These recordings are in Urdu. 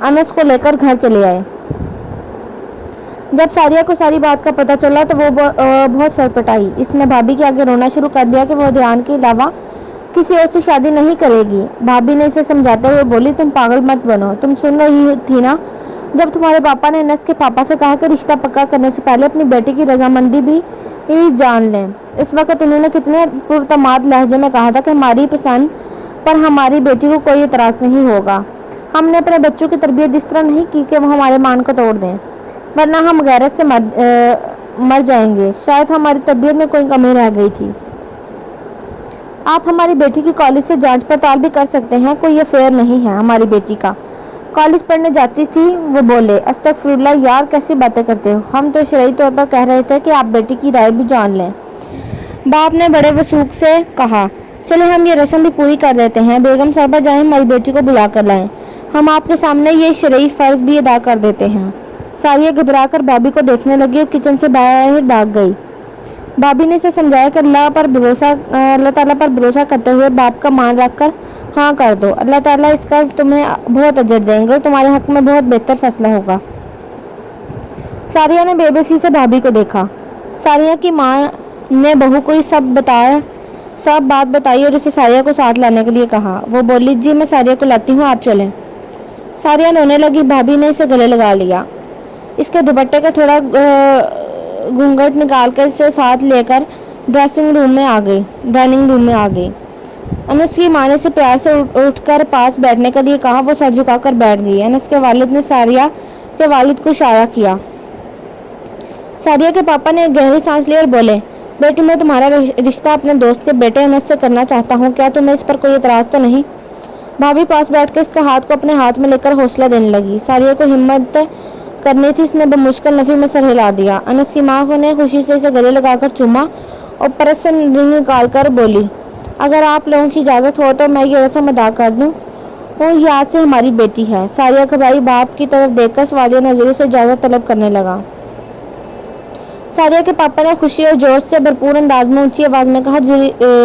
انس کو لے کر گھر چلے آئے۔ جب ساریہ کو ساری بات کا پتہ چلا تو وہ بہت سرپٹائی۔ اس نے بھابھی کے آگے رونا شروع کر دیا کہ وہ دھیان کے علاوہ کسی اور سے شادی نہیں کرے گی۔ بھابھی نے اسے سمجھاتے ہوئے بولی، تم پاگل مت بنو، تم سن رہی تھی نا جب تمہارے پاپا نے انس کے پاپا سے کہا کہ رشتہ پکا کرنے سے پہلے اپنی بیٹی کی رضامندی بھی جان لیں۔ اس وقت انہوں نے کتنے پرتماد لہجے میں کہا تھا کہ ہماری پسند پر ہماری بیٹی کو کوئی اعتراض نہیں ہوگا۔ ہم نے اپنے بچوں کی تربیت اس طرح نہیں کی کہ وہ ہمارے مان کو توڑ دیں، ورنہ ہم غیرت سے مر جائیں گے۔ شاید ہماری تربیت میں کوئی کمی رہ گئی تھی۔ آپ ہماری بیٹی کی کالج سے جانچ پڑتال بھی کر سکتے ہیں، کوئی افیئر نہیں ہے ہماری بیٹی کا۔ کالج پڑھنے جاتی تھی، وہ بولے۔ استغفراللہ یار، کیسی باتیں کرتے ہو، ہم تو شرعی طور پر کہہ رہے تھے کہ آپ بیٹی کی رائے بھی جان لیں۔ باپ نے بڑے وثوق سے کہا، چلے ہم یہ رسم بھی پوری کر دیتے ہیں، بیگم صاحبہ جائیں ہماری بیٹی کو بلا کر لائیں، ہم آپ کے سامنے یہ شرعی فرض بھی ادا کر دیتے ہیں۔ ساریہ گھبرا کر بھابھی کو دیکھنے لگی اور کچن سے باہر بھاگ گئی۔ بھابھی نے اسے سمجھایا کہ اللہ تعالیٰ پر بھروسہ کرتے ہوئے باپ کا مان رکھ کر ہاں کر دو، اللہ تعالیٰ اس کا تمہیں بہت اجر دیں گے اور تمہارے حق میں بہت بہتر فیصلہ ہوگا۔ ساریہ نے بے بسی سے بھابھی کو دیکھا۔ ساریہ کی ماں نے بہو کو سب بات بتائی اور اسے ساریہ کو ساتھ لانے کے لیے کہا۔ وہ بولی، جی میں ساریہ کو لاتی ہوں، آپ چلیں۔ ساریہ رونے لگی۔ بھابھی نے اسے گلے لگا لیا، اس کے دوپٹے کا تھوڑا گھونگھٹ نکال کر اسے ساتھ لے کر ڈرائننگ روم میں آ گئی۔ انس کی ماں نے اسے پیار سے اٹھ کر پاس بیٹھنے کے لیے کہا۔ وہ سر جھکا کر بیٹھ گئی۔ انس کے والد نے ساریہ کے والد کو اشارہ کیا۔ ساریہ کے پاپا نے ایک گہری سانس لی اور بولے، بیٹی میں تمہارا رشتہ اپنے دوست کے بیٹے انس سے کرنا چاہتا ہوں، کیا تمہیں اس پر کوئی اعتراض تو نہیں؟ بھابھی پاس بیٹھ کے اس کا ہاتھ کو اپنے ہاتھ میں لے کر حوصلہ دینے لگی۔ ساریہ کو ہمت کرنی تھی، اس نے بمشکل نفی میں سر ہلا دیا۔ انس کی ماں نے خوشی سے اسے گلے لگا کر چوما اور پرس سے رنگ نکال کر بولی، اگر آپ لوگوں کی اجازت ہو تو میں یہ رسم ادا کر دوں، وہ یہ آج سے ہماری بیٹی ہے۔ ساریہ کا بھائی باپ کی طرف دیکھ کر سوالیہ نظروں سے اجازت طلب کرنے لگا۔ ساریہ کے پاپا نے خوشی اور جوش سے بھرپور انداز میں اونچی آواز میں کہا،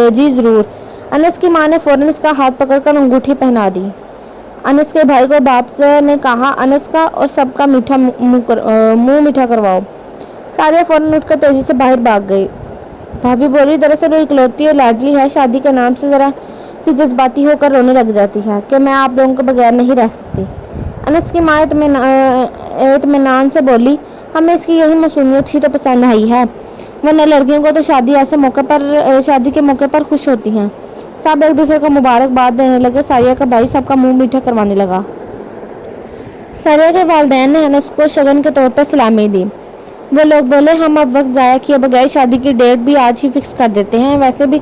جی ضرور۔ انس کی ماں نے فوراً اس کا ہاتھ پکڑ کر انگوٹھی پہنا دی۔ انس کے بھائی کو باپ نے کہا، انس کا اور سب کا منہ میٹھا کرواؤ۔ ساریہ فوراً اٹھ کر تیزی سے باہر بھاگ گئی۔ بھابھی بولی، دراصل وہ اکلوتی اور لاڈلی ہے، شادی کے نام سے ذرا ہی جذباتی ہو کر رونے لگ جاتی ہے کہ میں آپ لوگوں کے بغیر نہیں رہ سکتی۔ انس کی ماں اطمینان سے بولی، ہمیں اس کی یہی معصومیت ہی تو پسند آئی ہے، ورنہ لڑکیوں کو تو شادی کے موقع پر خوش ہوتی ہیں۔ سب ایک دوسرے کو مبارکباد دینے لگے۔ ساریہ کا بھائی سب کا منہ میٹھا کروانے لگا۔ ساریہ کے والدین نے انس کو شگن کے طور پر سلامی دی۔ وہ لوگ بولے، ہم اب وقت ضائع کیے بغیر شادی کی ڈیٹ بھی آج ہی فکس کر دیتے ہیں، ویسے بھی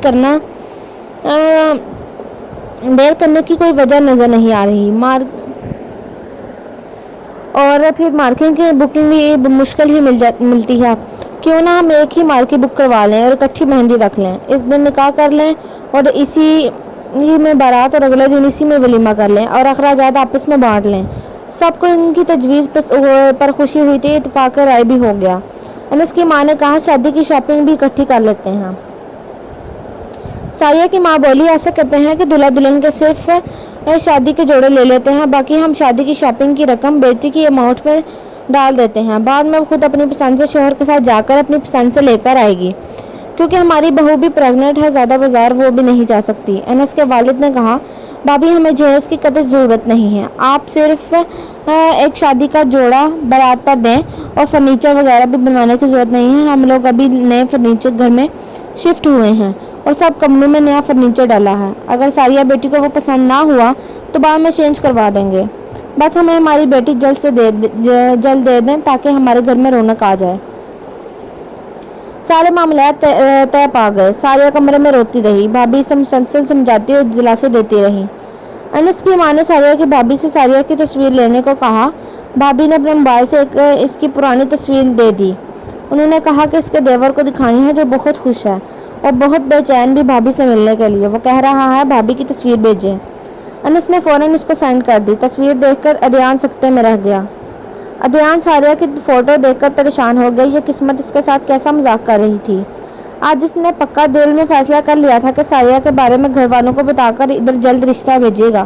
دیر کرنے کی کوئی وجہ نظر نہیں آ رہی، اور پھر مارکیٹ کی بکنگ بھی مشکل ہی ملتی ہے، کیوں نہ ہم ایک ہی مارکیٹ بک کروا لیں اور اکٹھی مہندی رکھ لیں، اس دن نکاح کر لیں اور اسی میں بارات اور اگلے دن اسی میں ولیمہ کر لیں اور اخراجات آپس میں بانٹ لیں۔ سب کو ان کی تجویز پر خوشی ہوئی تھی، اتفاق رائے بھی ہو گیا۔ انس کی ماں نے کہا، شادی کی شاپنگ بھی اکٹھی کر لیتے ہیں۔ ساریہ کی ماں بولی، ایسا کرتے ہیں کہ دلہا دلہن کے صرف شادی کے جوڑے لے لیتے ہیں، باقی ہم شادی کی شاپنگ کی رقم بیٹی کی اماؤنٹ میں ڈال دیتے ہیں، بعد میں خود اپنی پسند سے شوہر کے ساتھ جا کر اپنی پسند سے لے کر آئے گی، کیونکہ ہماری بہو بھی پریگننٹ ہے، زیادہ بازار وہ بھی نہیں جا سکتی۔ انس کے والد نے کہا، بھابھی ہمیں جہیز کی قطعی ضرورت نہیں ہے، آپ صرف ایک شادی کا جوڑا بارات پر دیں اور فرنیچر وغیرہ بھی بنوانے کی ضرورت نہیں ہے، ہم لوگ ابھی نئے فرنیچر گھر میں شفٹ ہوئے ہیں اور سب کمروں میں نیا فرنیچر ڈالا ہے، اگر ساریہ بیٹی کو وہ پسند نہ ہوا تو بعد میں چینج کروا دیں گے، بس ہمیں ہماری بیٹی جلد دے دیں تاکہ ہمارے گھر میں رونق آ جائے۔ سارے معاملات طے پا گئے۔ ساریہ کمرے میں روتی رہی، بھابھی اسے مسلسل سمجھاتی اور دلاسے دیتی رہی۔ انس کی ماں نے ساریہ کی بھابھی سے ساریہ کی تصویر لینے کو کہا۔ بھابھی نے اپنے موبائل سے اس کی پرانی تصویر دے دی۔ انہوں نے کہا کہ اس کے دیور کو دکھانی ہے جو بہت خوش ہے اور بہت بے چین بھی بھابھی سے ملنے کے لیے، وہ کہہ رہا ہے بھابھی کی تصویر بھیجیں۔ انس نے فوراً اس کو سینڈ کر دی۔ تصویر دیکھ کر ادیان سکتے میں رہ گیا۔ ادیان ساریہ کی فوٹو دیکھ کر پریشان ہو گئی، یہ قسمت اس کے ساتھ کیسا مذاق کر رہی تھی۔ آج اس نے پکا دل میں فیصلہ کر لیا تھا کہ ساریہ کے بارے میں گھر والوں کو بتا کر ادھر جلد رشتہ بھیجے گا،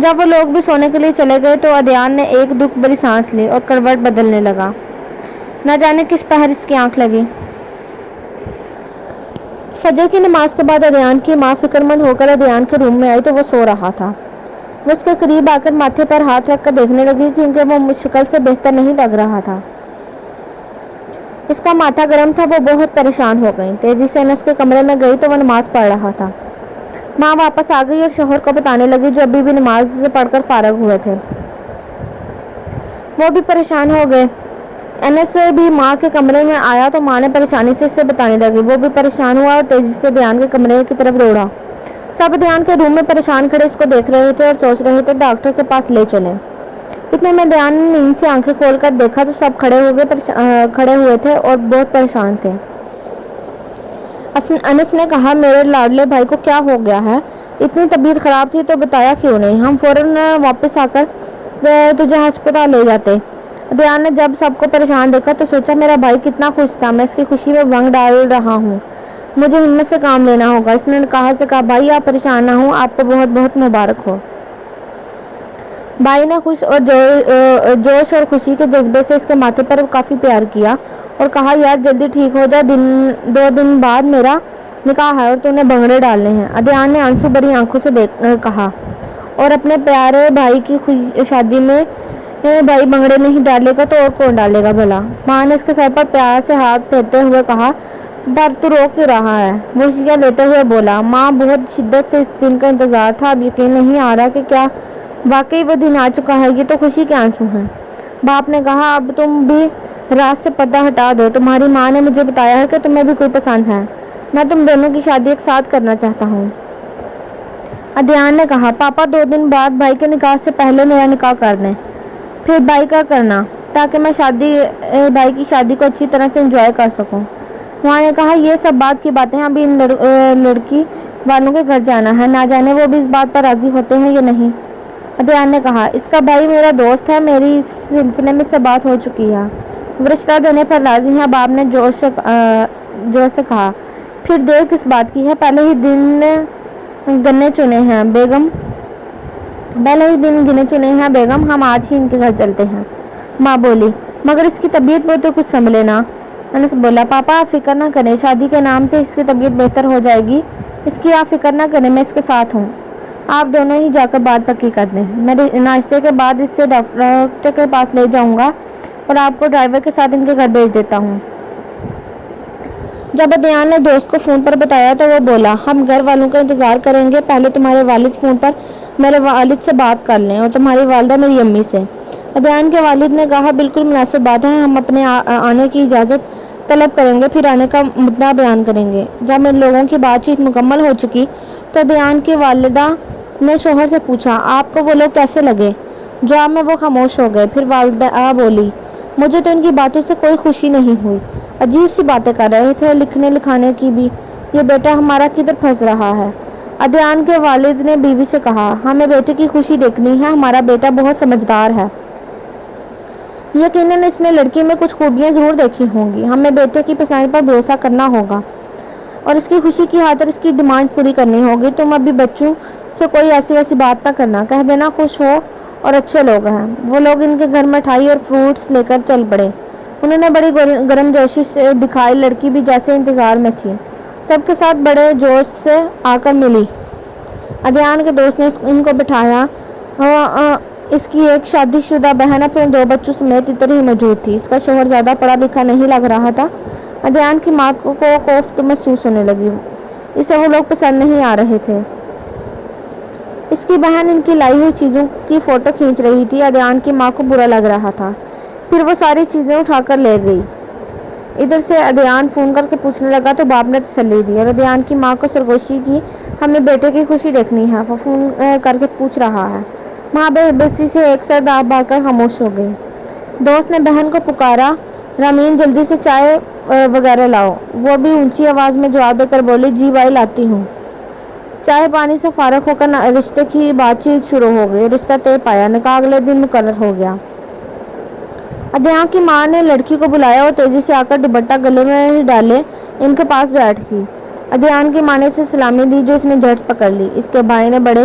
جب وہ لوگ بھی سونے کے لیے چلے گئے تو ادیان نے ایک دکھ بھری سانس لی اور کروٹ بدلنے لگا۔ نہ جانے کس پہر اس کی آنکھ لگی۔ فجر کی نماز کے بعد ادیان کی ماں فکر مند ہو کر ادیان کے روم میں آئی تو وہ سو رہا تھا۔ وہ اس کے قریب آ کر ماتھے پر ہاتھ رکھ کر دیکھنے لگی کیونکہ وہ شکل سے بہتر نہیں لگ رہا تھا۔ اس کا ماتھا گرم تھا، وہ بہت پریشان ہو گئی۔ تیزی سے انس کے کمرے میں گئی تو وہ نماز پڑھ رہا تھا۔ ماں واپس آ گئی اور شوہر کو بتانے لگی جو ابھی بھی نماز پڑھ کر فارغ ہوئے تھے۔ وہ بھی پریشان ہو گئے۔ انس بھی ماں کے کمرے میں آیا تو ماں نے پریشانی سے اسے بتانے لگی۔ وہ بھی پریشان ہوا اور تیزی سے دیان کے کمرے کی طرف دوڑا۔ سب دیان کے روم میں پریشان کھڑے اس کو دیکھ رہے تھے اور سوچ رہے تھے ڈاکٹر کے پاس لے چلیں۔ اتنے میں دیان نے نیند سے آنکھیں کھول کر دیکھا تو سب کھڑے ہوئے تھے اور بہت پریشان تھے۔ انس نے کہا میرے لاڈلے بھائی کو کیا ہو گیا ہے؟ اتنی طبیعت خراب تھی تو بتایا کیوں نہیں؟ ہم فوراً واپس آ کر تجھے ہسپتال لے جاتے۔ دیان نے جب سب کو پریشان دیکھا تو سوچا میرا بھائی کتنا خوش تھا، میں اس کی خوشی میں بھنگ ڈال رہا ہوں، مجھے ہمت سے کام لینا ہوگا۔ اس نے کہا بھائی آپ پریشان نہ ہوں، آپ کو بہت بہت مبارک ہو۔ بھائی نے خوش اور جوش اور خوشی کے جذبے سے اس کے ماتھے پر کافی پیار کیا اور کہا یار جلدی ٹھیک ہو جا، 2 دن بعد میرا نکاح ہے اور تو نے بھنگڑے ڈالنے ہیں۔ ادیان نے آنسو بھری آنکھوں سے کہا اور اپنے پیارے بھائی کی شادی میں بھائی بھنگڑے نہیں ڈالے گا تو اور کون ڈالے گا بھلا؟ ماں نے اس کے سر پر پیار سے ہاتھ پھیرتے ہوئے کہا پر تو رو کیوں رہا ہے؟ وہ شیشہ لیتے ہوئے بولا ماں بہت شدت سے اس دن کا انتظار تھا، اب یقین نہیں آ رہا کہ کیا واقعی وہ دن آ چکا ہے، یہ تو خوشی کے آنسو ہیں۔ باپ نے کہا اب تم بھی راز سے پردہ ہٹا دو، تمہاری ماں نے مجھے بتایا ہے کہ تمہیں بھی کوئی پسند ہے، میں تم دونوں کی شادی ایک ساتھ کرنا چاہتا ہوں۔ ادیان نے کہا پاپا 2 دن بعد بھائی کے نکاح سے پہلے میرا نکاح کر دیں، پھر بھائی کا کرنا تاکہ میں بھائی کی شادی کو اچھی طرح سے انجوائے کر سکوں۔ وہاں نے کہا یہ سب بات کی باتیں، ابھی ان لڑکی والوں کے گھر جانا ہے، نہ جانے وہ بھی اس بات پر راضی ہوتے ہیں یا نہیں۔ ادیان نے کہا اس کا بھائی میرا دوست ہے، میری اس سلسلے میں سے بات ہو چکی ہے، وہ رشتہ دینے پر راضی ہیں۔ باپ نے جوش سے کہا پھر دیر کس بات کی ہے، پہلے ہی دن گنے چنے ہیں بیگم، ہم آج ہی ان کے گھر چلتے ہیں۔ ماں بولی مگر اس کی طبیعت پر تو کچھ سنبھلے نا۔ انس بولا پاپا آپ فکر نہ کریں، شادی کے نام سے اس کی طبیعت بہتر ہو جائے گی، اس کی آپ فکر نہ کریں، میں اس کے ساتھ ہوں، آپ دونوں ہی جا کر بات پکی کر دیں، میں ناشتے کے بعد اس سے ڈاکٹر کے پاس لے جاؤں گا اور آپ کو ڈرائیور کے ساتھ ان کے گھر بھیج دیتا ہوں۔ جب ادیان نے دوست کو فون پر بتایا تو وہ بولا ہم گھر والوں کا انتظار کریں گے، پہلے تمہارے والد فون پر میرے والد سے بات کر لیں اور تمہاری والدہ میری امی سے۔ ادیان کے والد نے کہا بالکل مناسب بات ہے، ہم اپنے آنے کی اجازت طلب کریں گے، پھر آنے کا مدعا بیان کریں گے۔ جب ان لوگوں کی بات چیت مکمل ہو چکی تو ادیان کی والدہ نے شوہر سے پوچھا آپ کو وہ لوگ کیسے لگے؟ جواب میں وہ خاموش ہو گئے۔ پھر والدہ بولی مجھے تو ان کی باتوں سے کوئی خوشی نہیں ہوئی، عجیب سی باتیں کر رہے تھے، لکھنے لکھانے کی بھی، یہ بیٹا ہمارا کدھر پھنس رہا ہے؟ ادیان کے والد نے بیوی سے کہا ہمیں بیٹے کی خوشی دیکھنی ہے، ہمارا بیٹا بہت سمجھدار ہے، یقیناً اس نے لڑکی میں کچھ خوبیاں ضرور دیکھی ہوں گی، ہمیں بیٹے کی پسند پر بھروسہ کرنا ہوگا اور اس کی خوشی کی خاطر اس کی ڈیمانڈ پوری کرنی ہوگی۔ تم ابھی بچوں سے کوئی ایسی ویسی بات نہ کرنا، کہہ دینا خوش ہو اور اچھے لوگ ہیں۔ وہ لوگ ان کے گھر مٹھائی اور فروٹس لے کر چل پڑے، انہوں نے بڑی گرم جوشی سے دکھائی، لڑکی بھی جیسے انتظار میں تھی سب کے ساتھ بڑے جوش سے آ کر ملی۔ ادیان کے دوست نے ان کو بٹھایا، اس کی ایک شادی شدہ بہن اپنے 2 بچوں سمیت ادھر ہی موجود تھی، اس کا شوہر زیادہ پڑھا لکھا نہیں لگ رہا تھا۔ ادیان کی ماں کو کوفت محسوس ہونے لگی، اسے وہ لوگ پسند نہیں آ رہے تھے۔ اس کی بہن ان کی لائی ہوئی چیزوں کی فوٹو کھینچ رہی تھی، ادیان کی ماں کو برا لگ رہا تھا، پھر وہ ساری چیزیں اٹھا کر لے گئی۔ ادھر سے ادیان فون کر کے پوچھنے لگا تو باپ نے تسلی دی اور ادیان کی ماں کو سرگوشی کی ہمیں بیٹے کی خوشی دیکھنی ہے، وہ فون کر کے پوچھ رہا ہے۔ ماں بے بسی سے ایک سر داب آ کر خاموش ہو گئی۔ دوست نے بہن کو پکارا رامین جلدی سے چائے وغیرہ لاؤ، وہ بھی اونچی آواز میں جواب دے کر بولی جی بھائی لاتی ہوں۔ چائے پانی سے فارغ ہو کر رشتے کی بات چیت شروع ہو گئی، رشتہ طے پایا، نکاح اگلے دن مقرر ہو گیا۔ ادیان کی ماں نے لڑکی کو بلایا اور تیزی سے آ کر دوپٹہ گلے میں ڈالے ان کے پاس بیٹھ گئی۔ ادیان کی ماں نے اسے سلامی دی جو اس نے جھٹ پکڑ لی۔ اس کے بھائی نے بڑے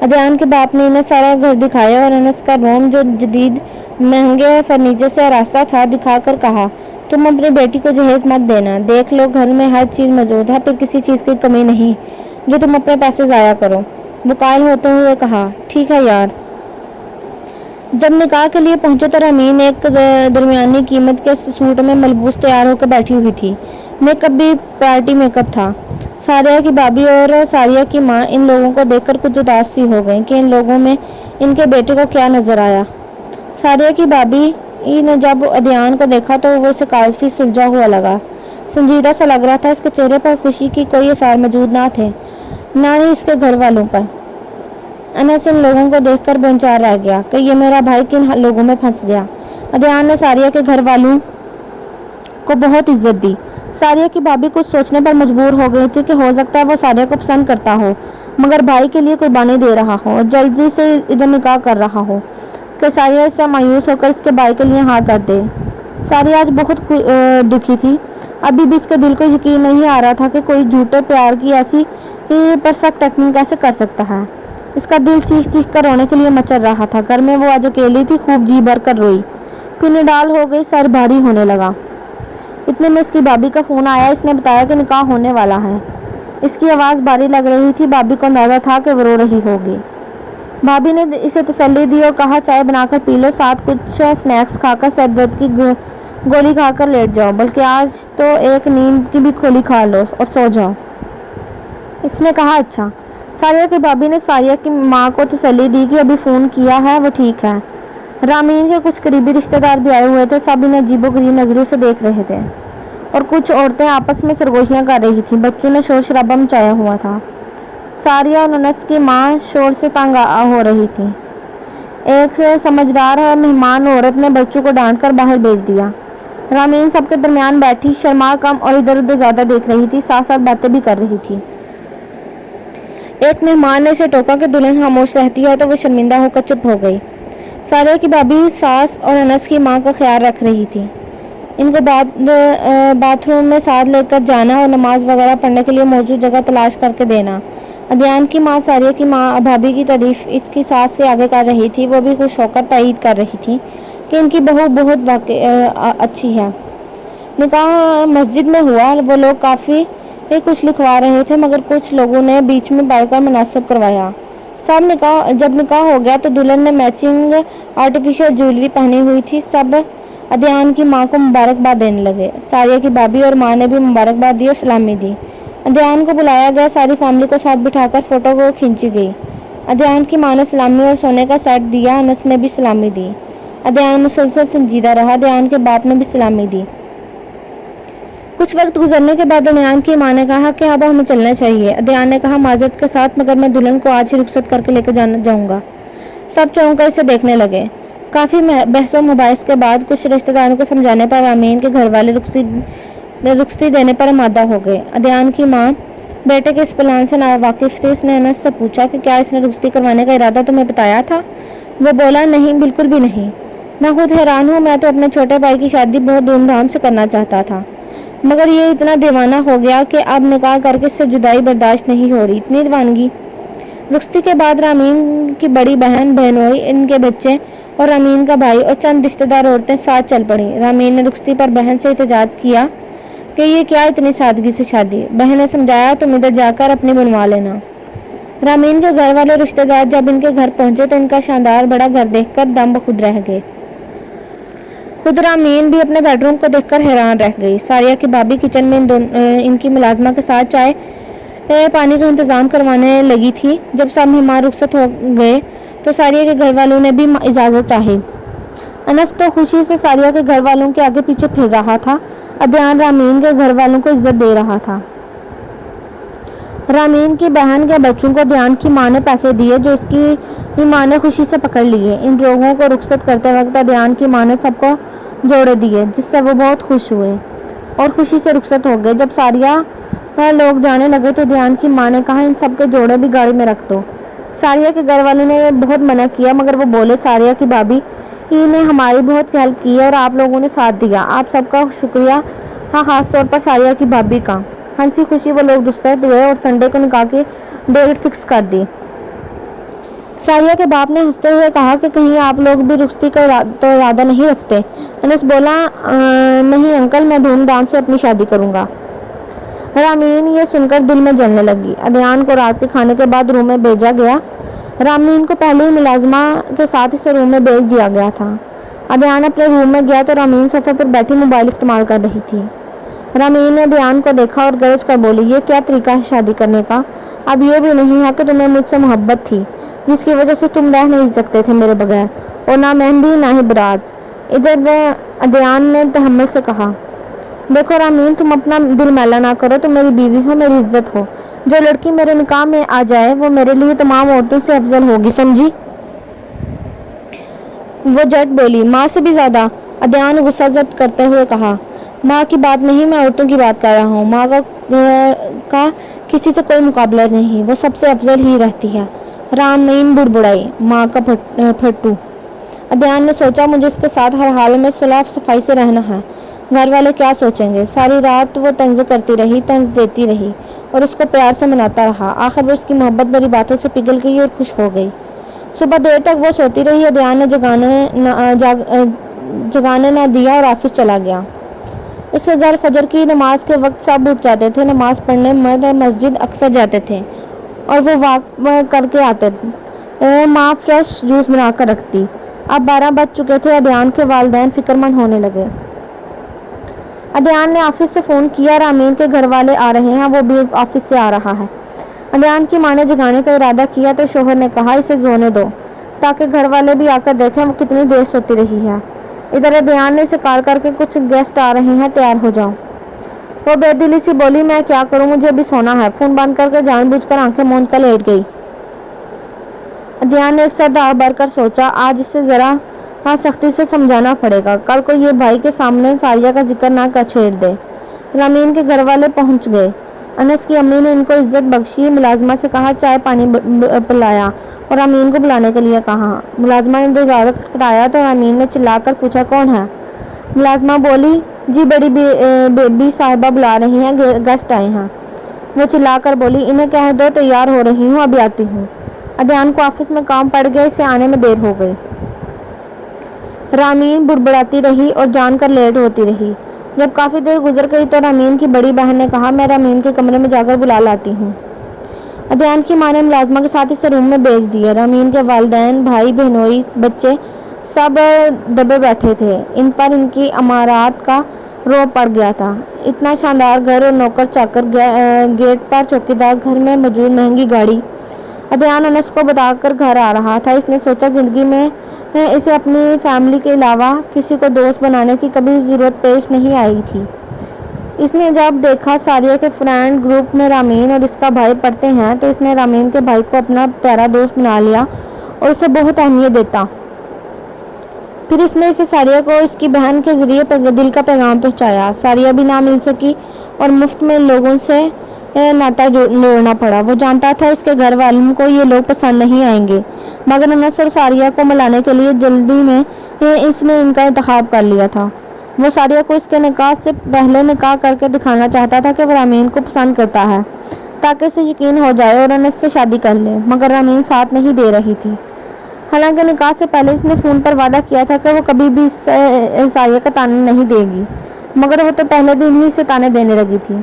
ادیان کے باپ نے انہیں سارا گھر دکھایا اور انس کا روم جو جدید مہنگے فرنیچر سے راستہ تھا دکھا کر کہا تم اپنی بیٹی کو جہیز مت دینا، دیکھ لو گھر میں ہر چیز موجود ہے، پھر کسی چیز کی کمی نہیں جو تم اپنے پیسے ضائع کرو۔ وہ قائل ہوتے ہوئے کہا ٹھیک ہے یار۔ جب نکاح کے لیے پہنچے تو رامین ایک درمیانی قیمت کے سوٹ میں ملبوس تیار ہو کر بیٹھی ہوئی تھی۔ میک اپ بھی پارٹی میک اپ تھا۔ ساریہ کی بھابھی اور ساریہ کی ماں ان لوگوں کو دیکھ کر کچھ اداس سی ہو گئیں کہ ان لوگوں میں ان کے بیٹے کو کیا نظر آیا۔ ساریہ کی بھابھی نے جب ادیان کو دیکھا تو وہ اسے کافی سلجھا ہوا لگا، سنجیدہ سا لگ رہا تھا۔ اس کے چہرے پر خوشی کی کوئی آثار موجود نہ تھے، نہ ہی اس کے گھر والوں پر۔ انس ان لوگوں کو دیکھ کر بونچار رہ گیا کہ یہ میرا بھائی کن لوگوں میں پھنس گیا۔ ادیان نے ساریہ کے گھر والوں کو بہت عزت دی۔ ساریہ کی بھابھی کچھ سوچنے پر مجبور ہو گئی تھی کہ ہو سکتا ہے وہ ساریہ کو پسند کرتا ہو مگر بھائی کے لیے قربانی دے رہا ہو اور جلدی سے ادھر نکاح کر رہا ہو کہ ساریہ اس سے مایوس ہو کر اس کے بھائی کے لیے ہاں کر دے۔ ساریہ آج بہت دکھی تھی۔ ابھی بھی اس کے دل کو یقین نہیں آ رہا تھا کہ کوئی جھوٹے پیار کی ایسی پرفیکٹ ایکٹنگ کیسے کر سکتا ہے۔ اس کا دل چیخ چیخ کر رونے کے لیے مچل رہا تھا۔ گھر میں وہ آج اکیلی تھی، خوب جی بھر کر روئی، پھر نڈال ہو گئی، سر بھاری ہونے لگا۔ اتنے میں اس کی بھابھی کا فون آیا۔ اس نے بتایا کہ نکاح ہونے والا ہے۔ اس کی آواز بھاری لگ رہی تھی۔ بھابھی کو اندازہ تھا کہ وہ رو رہی ہوگی۔ بھابھی نے اسے تسلی دی اور کہا چائے بنا کر پی لو، ساتھ کچھ سنیکس کھا کر سر درد کی گولی کھا کر لیٹ جاؤ، بلکہ آج تو ایک نیند کی بھی گولی کھا لو اور سو جاؤ۔ اس نے کہا اچھا۔ ساریہ کی بھابھی نے ساریہ کی ماں کو تسلی دی کہ ابھی فون کیا ہے، وہ ٹھیک ہے۔ رامین کے کچھ قریبی رشتہ دار بھی آئے ہوئے تھے۔ سب انہیں عجیب و غریب نظروں سے دیکھ رہے تھے اور کچھ عورتیں آپس میں سرگوشیاں کر رہی تھیں۔ بچوں نے شور شرابہ مچایا ہوا تھا۔ ساریہ اور انس کی ماں شور سے تنگ ہو رہی تھی۔ ایک سمجھدار مہمان عورت نے بچوں کو ڈانٹ کر باہر بھیج دیا۔ رامین سب کے درمیان بیٹھی شرما کم اور ادھر ادھر زیادہ دیکھ رہی تھی، ساتھ ساتھ باتیں بھی کر رہی تھی۔ ایک مہمان نے اسے ٹوکا کہ دلہن خاموش رہتی ہے تو وہ شرمندہ ہو کر چپ ہو گئی۔ ساریہ کی بھابھی ساس اور انس کی ماں کا خیال رکھ رہی تھی، ان کو باتھ روم میں ساتھ لے کر جانا اور نماز وغیرہ پڑھنے کے لیے موجود جگہ تلاش کر کے دینا۔ ادیان کی ماں ساریہ کی ماں بھابھی کی تعریف اس کی ساس کے آگے کر رہی تھی۔ وہ بھی خوش ہو کر تائید کر رہی تھی کہ ان کی بہو بہت اچھی ہے۔ نکاح مسجد میں ہوا۔ وہ لوگ کافی کچھ لکھوا رہے تھے مگر کچھ لوگوں نے بیچ میں بڑھ کر مناسب کروایا۔ جب نکاح ہو گیا تو دلہن نے میچنگ آرٹیفیشل جویلری پہنی ہوئی تھی۔ سب ادیان کی ماں کو مبارکباد دینے لگے۔ ساریہ کی بھابھی اور ماں نے بھی مبارکباد دی اور سلامی دی۔ ادیان کو بلایا گیا، ساری فیملی کو ساتھ بٹھا کر فوٹو کو کھینچی گئی۔ ادیان کی ماں نے سلامی اور سونے کا سیٹ دیا۔ انس نے بھی سلامی دی۔ ادیان مسلسل سنجیدہ رہا۔ ادیان کے باپ نے بھی سلامی دی۔ کچھ وقت گزرنے کے بعد ادیان کی ماں نے کہا کہ اب ہمیں چلنا چاہیے۔ ادیان نے کہا معذرت کے ساتھ مگر میں دلہن کو آج ہی رخصت کر کے لے کے جاؤں گا۔ سب چونک کر اسے دیکھنے لگے۔ کافی بحث و مباحث کے بعد کچھ رشتہ داروں کو سمجھانے پر رامین کے گھر والے رخصتی دینے پر آمادہ ہو گئے۔ ادیان کی ماں بیٹے کے اس پلان سے ناواقف تھی۔ اس نے انس سے پوچھا کہ کیا اس نے رخصتی کروانے کا ارادہ تمہیں بتایا تھا؟ وہ بولا نہیں، بالکل بھی نہیں۔ میں خود حیران ہوں، میں تو اپنے چھوٹے بھائی کی شادی بہت دھوم دھام سے کرنا چاہتا تھا مگر یہ اتنا دیوانہ ہو گیا کہ اب نکاح کر کے اس سے جدائی برداشت نہیں ہو رہی۔ اتنی دیوانگی۔ رخصتی کے بعد رامین کی بڑی بہن، بہنوئی، ان کے بچے اور رامین کا بھائی اور چند رشتہ دار عورتیں ساتھ چل پڑیں۔ رامین نے رخصتی پر بہن سے احتجاج کیا کہ یہ کیا اتنی سادگی سے شادی۔ بہن نے سمجھایا تم ادھر جا کر اپنی بنوا لینا۔ رامین کے گھر والے رشتہ دار جب ان کے گھر پہنچے تو ان کا شاندار بڑا گھر دیکھ کر دم بخود رہ گئے۔ خود رامین بھی اپنے بیڈ روم کو دیکھ کر حیران رہ گئی۔ ساریہ کی بھابھی کچن میں ان کی ملازمہ کے ساتھ چائے پانی کا انتظام کروانے لگی تھی۔ جب سب مہمان رخصت ہو گئے تو ساریہ کے گھر والوں نے بھی اجازت چاہی۔ انس تو خوشی سے ساریہ کے گھر والوں کے آگے پیچھے پھر رہا تھا۔ ادیان رامین کے گھر والوں کو عزت دے رہا تھا۔ رامین کی بہن کے بچوں کو ادیان کی ماں نے پیسے دیے جو اس کی ماں نے خوشی سے پکڑ لیے۔ ان لوگوں کو رخصت کرتے وقت ادیان کی ماں نے سب کو جوڑے دیے جس سے وہ بہت خوش ہوئے اور خوشی سے رخصت ہو گئے۔ جب ساریہ لوگ جانے لگے تو ادیان کی ماں نے کہا ان سب کے جوڑے بھی گاڑی میں رکھ دو۔ ساریہ کے گھر والوں نے بہت منع کیا مگر وہ بولے ساریہ کی بھابھی نے ہماری بہت ہیلپ کی ہے اور آپ لوگوں نے ساتھ دیا، آپ سب کا شکریہ، ہاں خاص طور پر ساریہ کی بھابھی کا۔ ہنسی خوشی وہ لوگ رخصت ہوئے اور سنڈے کو نکاح کی ڈیٹ فکس کر دی۔ ساریہ کے باپ نے ہنستے ہوئے کہا کہ کہیں آپ لوگ بھی رخصتی کا تو ارادہ نہیں رکھتے؟ انس بولا نہیں انکل، میں دھوم دھام سے اپنی شادی کروں گا۔ رامین یہ سن کر دل میں جلنے لگی۔ ادیان کو رات کے کھانے کے بعد روم میں بھیجا گیا۔ رامین کو پہلے ہی ملازمہ کے ساتھ اسے روم میں بھیج دیا گیا تھا۔ ادیان اپنے روم میں گیا تو رامین صفحے پر بیٹھی موبائل استعمال کر رہی تھی۔ رامین نے ادیان کو دیکھا اور گرج کر بولی، یہ کیا طریقہ ہے شادی کرنے کا؟ اب یہ بھی نہیں ہے کہ تمہیں مجھ سے محبت تھی جس کی وجہ سے تم رہ نہیں سکتے تھے میرے بغیر، اور نہ مہندی نہ ہی برات۔ ادھر ادیان نے تحمل سے کہا، دیکھو رامین، تم اپنا دل میلا نہ کرو، تم میری بیوی ہو، میری عزت ہو۔ جو لڑکی میرے نکاح میں آ جائے وہ میرے لیے تمام عورتوں سے افضل ہوگی، سمجھی؟ وہ جٹ بولی، ماں سے بھی زیادہ؟ ادیان نے غصہ ضبط کرتے ہوئے کہا، ماں کی بات نہیں، میں عورتوں کی بات کر رہا ہوں۔ ماں کا کسی سے کوئی مقابلہ نہیں، وہ سب سے افضل ہی رہتی ہے۔ رامین بڑبڑائی، ماں کا پھٹو۔ ادیان نے سوچا، مجھے اس کے ساتھ ہر حال میں صلح صفائی سے رہنا ہے، گھر والے کیا سوچیں گے؟ ساری رات وہ طنز کرتی رہی، طنز دیتی رہی اور اس کو پیار سے مناتا رہا۔ آخر وہ اس کی محبت بھری باتوں سے پگھل گئی اور خوش ہو گئی۔ صبح دیر تک وہ سوتی رہی۔ ادیان نے جگانے نہ دیا اور آفس چلا گیا۔ اس کے گھر فجر کی نماز کے وقت سب اٹھ جاتے تھے۔ نماز پڑھنے مسجد اکثر جاتے تھے اور وہ واک کر کے آتے۔ ماں فریش جوس بنا کر رکھتی۔ اب 12 بج چکے تھے۔ ادیان کے والدین فکر مند ہونے لگے۔ ادیان نے آفس سے فون کیا، رامین کے گھر والے آ رہے ہیں، وہ بھی آفس سے آ رہا ہے۔ ادیان کی ماں نے جگانے کا ارادہ کیا تو شوہر نے کہا، اسے سونے دو تاکہ گھر والے بھی آ کر دیکھیں وہ کتنی دیر سوتی رہی ہے۔ ادھر ادیان نے اسے کال کر کے، کچھ گیسٹ آ رہے ہیں، تیار ہو جاؤ۔ وہ بے دلی سی بولی، میں کیا کروں، مجھے بھی سونا ہے۔ فون بند کر کے جان بوجھ کر آنکھیں موند کر لیٹ گئی۔ ادیان نے ایک سر داغ بھر کر سوچا، آج اسے ذرا سختی سے سمجھانا پڑے گا، کل کو یہ بھائی کے سامنے ساریہ کا ذکر نہ کر چھیڑ دے۔ رامین کے گھر والے پہنچ گئے۔ انس کی امی نے ان کو عزت بخشی۔ ملازمہ سے کہا، چائے پانی پلایا اور رامین کو بلانے کے لیے کہا۔ ملازمہ نے دروازہ کھٹکھٹایا تو رامین نے چلا کر پوچھا، کون ہے؟ ملازمہ بولی، جی بڑی بیبی صاحبہ بلا رہی ہیں، گیسٹ آئے ہیں۔ وہ چلا کر بولی، انہیں کہہ دو تیار ہو رہی ہوں، ابھی آتی ہوں۔ ادیان کو آفس میں کام پڑ گیا، اسے آنے میں دیر ہو گئی۔ رامین بڑبڑاتی رہی اور جان کر لیٹ ہوتی رہی۔ جب کافی دیر گزر گئی تو رامین کی بڑی بہن نے کہا، میں رامین کے کمرے میں جا کر بلا لاتی ہوں۔ ادیان کی ماں نے ملازمہ کے ساتھ اسے روم میں بھیج دیا۔ رامین کے والدین، بھائی بہنوئی، بچے سب دبے بیٹھے تھے۔ ان پر ان کی امارات کا رعب پڑ گیا تھا۔ اتنا شاندار گھر اور نوکر چاکر، گیٹ پر چوکیدار، گھر میں موجود مہنگی گاڑی۔ ادیان انس کو بتا کر گھر آ رہا تھا۔ اس نے سوچا زندگی میں اسے اپنی فیملی کے علاوہ کسی کو دوست بنانے کی کبھی ضرورت پیش نہیں آئی تھی۔ اس نے جب دیکھا ساریہ کے فرینڈ گروپ میں رامین اور اس کا بھائی پڑھتے ہیں تو اس نے رامین کے بھائی کو اپنا پیارا دوست بنا لیا اور اسے بہت اہمیت دیتا۔ پھر اس نے اسے ساریہ کو اس کی بہن کے ذریعے دل کا پیغام پہنچایا۔ ساریہ بھی نہ مل سکی اور مفت میں لوگوں سے ناطہ جوڑنا پڑا۔ وہ جانتا تھا اس کے گھر والوں کو یہ لوگ پسند نہیں آئیں گے، مگر انس اور ساریہ کو ملانے کے لیے جلدی میں اس نے ان کا انتخاب کر لیا تھا۔ وہ ساریہ کو اس کے نکاح سے پہلے نکاح کر کے دکھانا چاہتا تھا کہ وہ رامین کو پسند کرتا ہے، تاکہ اسے یقین ہو جائے اور انس سے شادی کر لے، مگر رامین ساتھ نہیں دے رہی تھی۔ حالانکہ نکاح سے پہلے اس نے فون پر وعدہ کیا تھا کہ وہ کبھی بھی ساریہ کا تانا نہیں دے گی، مگر وہ تو پہلے دن ہی اسے تانے دینے لگی تھی۔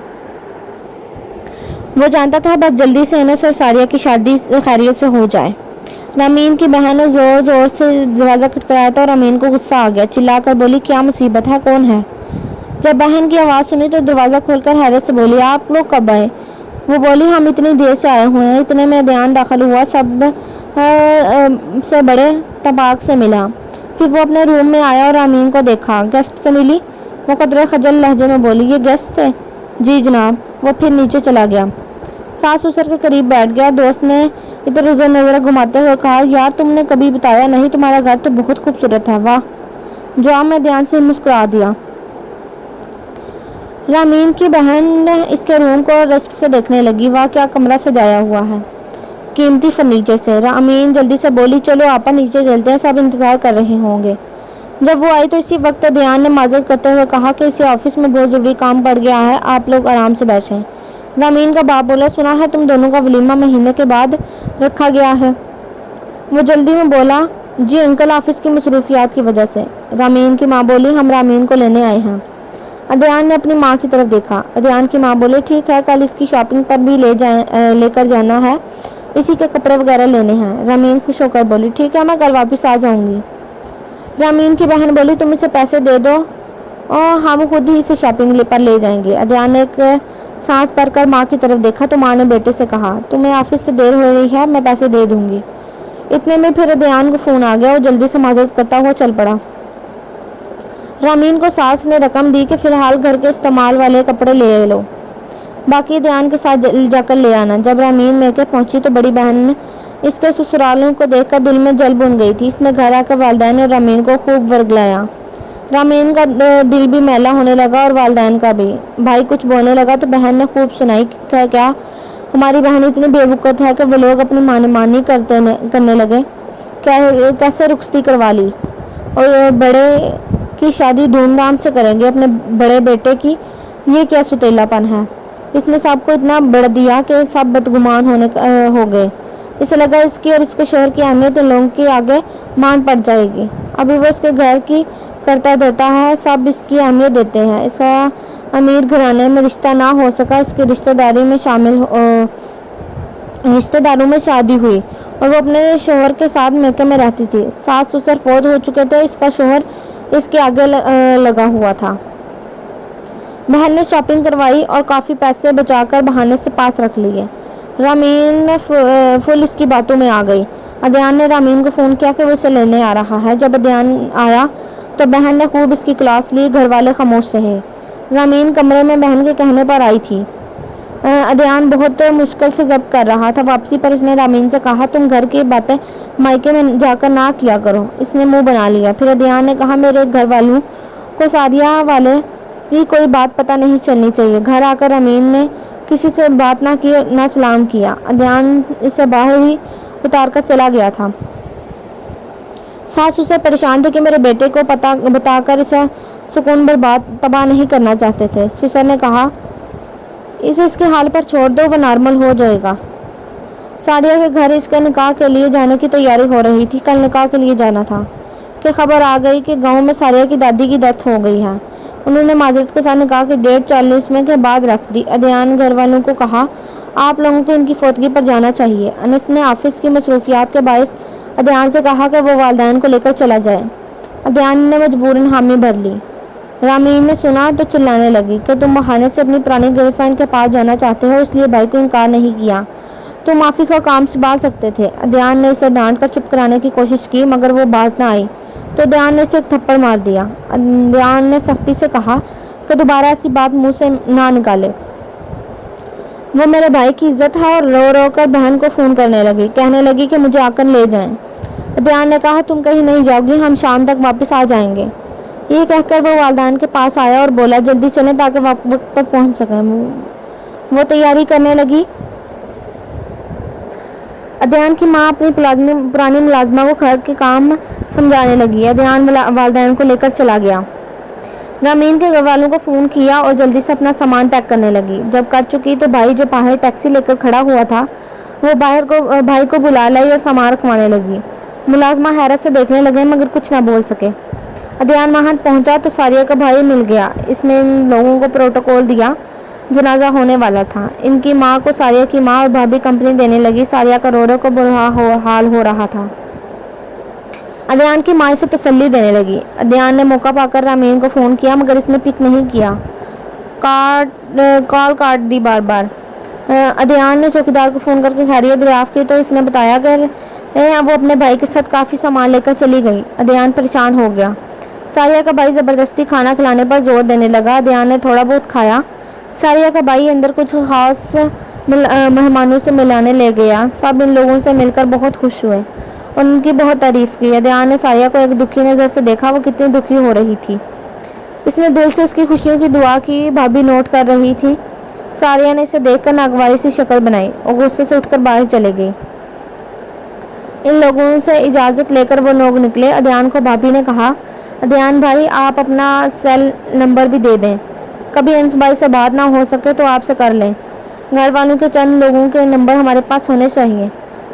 وہ جانتا تھا بس جلدی سے انس اور ساریہ کی شادی خیریت سے ہو جائے۔ رامین کی بہن نے زور زور سے دروازہ کھٹکھٹایا تو رامین کو غصہ آ گیا۔ چلا کر بولی، کیا مصیبت ہے، کون ہے؟ جب بہن کی آواز سنی تو دروازہ کھول کر حیرت سے بولی، آپ لوگ کب آئے؟ وہ بولی، ہم اتنی دیر سے آئے ہوئے ہیں۔ اتنے میں ادیان داخل ہوا، سب سے بڑے طباق سے ملا۔ پھر وہ اپنے روم میں آیا اور رامین کو دیکھا۔ گیسٹ سے ملی؟ وہ قدرے خجل لہجے میں بولی، یہ گیسٹ تھے؟ جی جناب۔ وہ پھر نیچے چلا گیا، ساس سسر کے قریب بیٹھ گیا۔ دوست نے ادھر ادھر نظر گھماتے ہوئے کہا، یار تم نے کبھی بتایا نہیں، تمہارا گھر تو بہت خوبصورت ہے، واہ۔ جواب میں ادیان سے مسکرا دیا۔ رامین کی بہن اس کے روم کو رشک سے دیکھنے لگی، واہ کیا کمرہ سجایا ہوا ہے قیمتی فرنیچر سے۔ رامین جلدی سے بولی، چلو آپا نیچے چلتے ہیں، سب انتظار کر رہے ہوں گے۔ جب وہ آئی تو اسی وقت ادیان نے معذرت کرتے ہوئے کہا کہ اسے آفس میں بہت ضروری کام پڑ گیا ہے، آپ لوگ آرام سے بیٹھیں۔ رامین کا باپ بولا، سنا ہے تم دونوں کا ولیمہ مہینے کے بعد رکھا گیا ہے۔ وہ جلدی میں بولا، جی انکل آفس کی مصروفیات کی وجہ سے۔ رامین کی ماں بولی، ہم رامین کو لینے آئے ہیں۔ ادیان نے اپنی ماں کی طرف دیکھا۔ ادیان کی ماں بولی، ٹھیک ہے، کل اس کی شاپنگ پر بھی لے کر جانا ہے، اسی کے کپڑے وغیرہ لینے ہیں۔ رامین خوش ہو کر بولی، ٹھیک ہے، میں کل واپس آ جاؤں گی۔ رامین کی بہن بولی، تم اسے پیسے دے دو اور ہم خود ہی اسے شاپنگ پر لے جائیں گے۔ ادیان نے ایک سانس بھر کر ماں کی طرف دیکھا تو ماں نے بیٹے سے کہا، تمہیں آفس سے دیر ہو رہی ہے، میں پیسے دے دوں گی۔ اتنے میں پھر ادیان کو فون آ گیا اور جلدی سے معذرت کرتا ہوا چل پڑا۔ رامین کو ساس نے رقم دی کہ فی الحال گھر کے استعمال والے کپڑے لے لو، باقی ادیان کے ساتھ جا کر لے آنا۔ جب رامین میکے پہنچی تو بڑی بہن اس کے سسرالوں کو دیکھ کر دل میں جل بن گئی تھی۔ اس نے گھر آ کر والدین اور رامین کو خوب ورگلایا۔ رامین کا دل بھی میلا ہونے لگا اور والدین کا بھی۔ بھائی کچھ بولنے لگا تو بہن نے خوب سنائی کہ کیا ہماری بہن اتنی بے وقوف ہے کہ وہ لوگ اپنی مانی کرنے لگے، کیسے رخصتی کروا لی، اور بڑے کی شادی دھوم دھام سے کریں گے اپنے بڑے بیٹے کی، یہ کیا ستیلا پن ہے۔ اس نے سب کو اتنا بڑھ دیا کہ سب بدگمان ہو گئے۔ اسے لگا اس کی اور اس کے شوہر کی اہمیت ان لوگوں کی آگے مان پڑ جائے گی۔ ابھی وہ اس کے گھر کی کرتا دھرتا ہے، سب اس کی اہمیت دیتے ہیں۔ اس کا امیر گھرانے میں رشتہ نہ ہو سکا، اس کی رشتہ داروں میں شادی ہوئی اور وہ اپنے شوہر کے ساتھ میکے میں رہتی تھی۔ ساس سسر فوت ہو چکے تھے، اس کا شوہر اس کے آگے لگا ہوا تھا۔ بہن نے شاپنگ کروائی اور کافی پیسے بچا کر بہانے سے پاس رکھ لیے۔ رامین فل اس کی باتوں میں آ گئی۔ ادیان نے رامین کو فون کیا کہ وہ اسے لینے آ رہا ہے۔ جب ادیان آیا تو بہن نے خوب اس کی کلاس لی، گھر والے خاموش رہے۔ رامین کمرے میں بہن کے کہنے پر آئی تھی۔ ادیان بہت مشکل سے ضبط کر رہا تھا۔ واپسی پر اس نے رامین سے کہا، تم گھر کی باتیں مائکے میں جا کر نہ کیا کرو۔ اس نے منہ بنا لیا۔ پھر ادیان نے کہا، میرے گھر والوں کو سعدیہ والے کی کوئی بات پتہ نہیں چلنی چاہیے۔ گھر آ کر رامین نے کسی سے بات نہ کی، نہ سلام کیا۔ ادیان اسے باہر ہی اتار کر چلا گیا تھا۔ ساس سسر پریشان تھے کہ میرے بیٹے کو بتا کر اسے سکون برباد تباہ نہیں کرنا چاہتے تھے۔ سسر نے کہا، اسے اس کے حال پر چھوڑ دو، وہ نارمل ہو جائے گا۔ سعدیہ کے گھر اس کے نکاح کے لیے جانے کی تیاری ہو رہی تھی۔ کل نکاح کے لیے جانا تھا کہ خبر آ گئی کہ گاؤں میں سعدیہ کی دادی کی ڈیتھ ہو گئی ہے۔ انہوں نے معذرت کے ساتھ نکاح کی ڈیٹ 40ویں کے بعد رکھ دی۔ ادیان گھر والوں کو کہا، آپ لوگوں کو ان کی فوتگی پر جانا چاہیے۔ انس نے آفس کی مصروفیات کے باعث ادیان سے کہا کہ وہ والدین کو لے کر چلا جائے۔ ادیان نے مجبوراً حامی بھر لی۔ رامین نے سنا تو چلانے لگی کہ تم بہانے سے اپنی پرانی گرل فرینڈ کے پاس جانا چاہتے ہو، اس لیے بھائی کو انکار نہیں کیا، تم آفس کا کام سنبھال سکتے تھے۔ ادیان نے اسے ڈانٹ کر چپ کرانے کی کوشش کی مگر وہ باز نہ آئی تو ادیان نے اسے ایک تھپڑ مار دیا۔ ادیان نے سختی سے کہا کہ دوبارہ ایسی بات منہ سے نہ نکالے، وہ میرے بھائی کی عزت ہے، اور رو رو کر بہن کو فون کرنے لگی، کہنے لگی کہ مجھے آ کر لے جائیں۔ ادیان نے کہا، تم کہیں نہیں جاؤ گی، ہم شام تک واپس آ جائیں گے۔ یہ کہہ کر وہ والدین کے پاس آیا اور بولا، جلدی چلیں تاکہ وقت پر پہنچ سکیں۔ وہ تیاری کرنے لگی۔ ادیان کی ماں اپنی پرانی ملازمہ کو گھر کے کام سمجھانے لگی۔ ادیان والدین کو لے کر چلا گیا۔ رامین کے گھر والوں کو فون کیا اور جلدی سے اپنا سامان پیک کرنے لگی۔ جب کر چکی تو بھائی جو باہر ٹیکسی لے کر کھڑا ہوا تھا وہ بھائی کو بلا لائی اور سامان رکھوانے لگی۔ ملازمہ حیرت سے دیکھنے لگے مگر کچھ نہ بول سکے۔ ادیان وہاں پہنچا تو ساریہ کا بھائی مل گیا۔ اس نے ان لوگوں کو پروٹوکول دیا، جنازہ ہونے والا تھا۔ ان کی ماں کو ساریہ کی ماں اور بھابھی کمپنی دینے لگی۔ ساریہ کا رو رو کو برا حال ہو رہا تھا۔ ادیان کی ماں اسے تسلی دینے لگی۔ ادیان نے موقع پا کر رامین کو فون کیا مگر اس نے پک نہیں کیا، کال کاٹ دی بار بار۔ ادیان نے چوکیدار کو فون کر کے خیریت دریافت کی تو اس نے بتایا کہ وہ اپنے بھائی کے ساتھ کافی سامان لے کر چلی گئی۔ ادیان پریشان ہو گیا۔ ساریہ کا بھائی زبردستی کھانا کھلانے پر زور دینے لگا۔ ادیان نے تھوڑا بہت کھایا۔ ساریہ کا بھائی اندر کچھ خاص مہمانوں سے ملانے لے گیا۔ سب ان لوگوں سے مل کر بہت خوش ہوئے اور ان کی بہت تعریف کی۔ ادیان نے ساریہ کو ایک دکھی نظر سے دیکھا، وہ کتنی دکھی ہو رہی تھی۔ اس نے دل سے اس کی خوشیوں کی دعا کی۔ بھابھی نوٹ کر رہی تھی۔ ساریہ نے اسے دیکھ کر ناگواری سی شکل بنائی اور غصے سے اٹھ کر باہر چلے گئی۔ ان لوگوں سے اجازت لے کر وہ لوگ نکلے۔ ادیان کو بھابھی نے کہا، ادیان بھائی آپ اپنا سیل نمبر بھی دے دیں، کبھی انس بھائی سے بات نہ ہو سکے تو آپ سے کر لیں۔ گھر والوں کے چند لوگوں کے نمبر ہمارے پاس ہونے چاہیے۔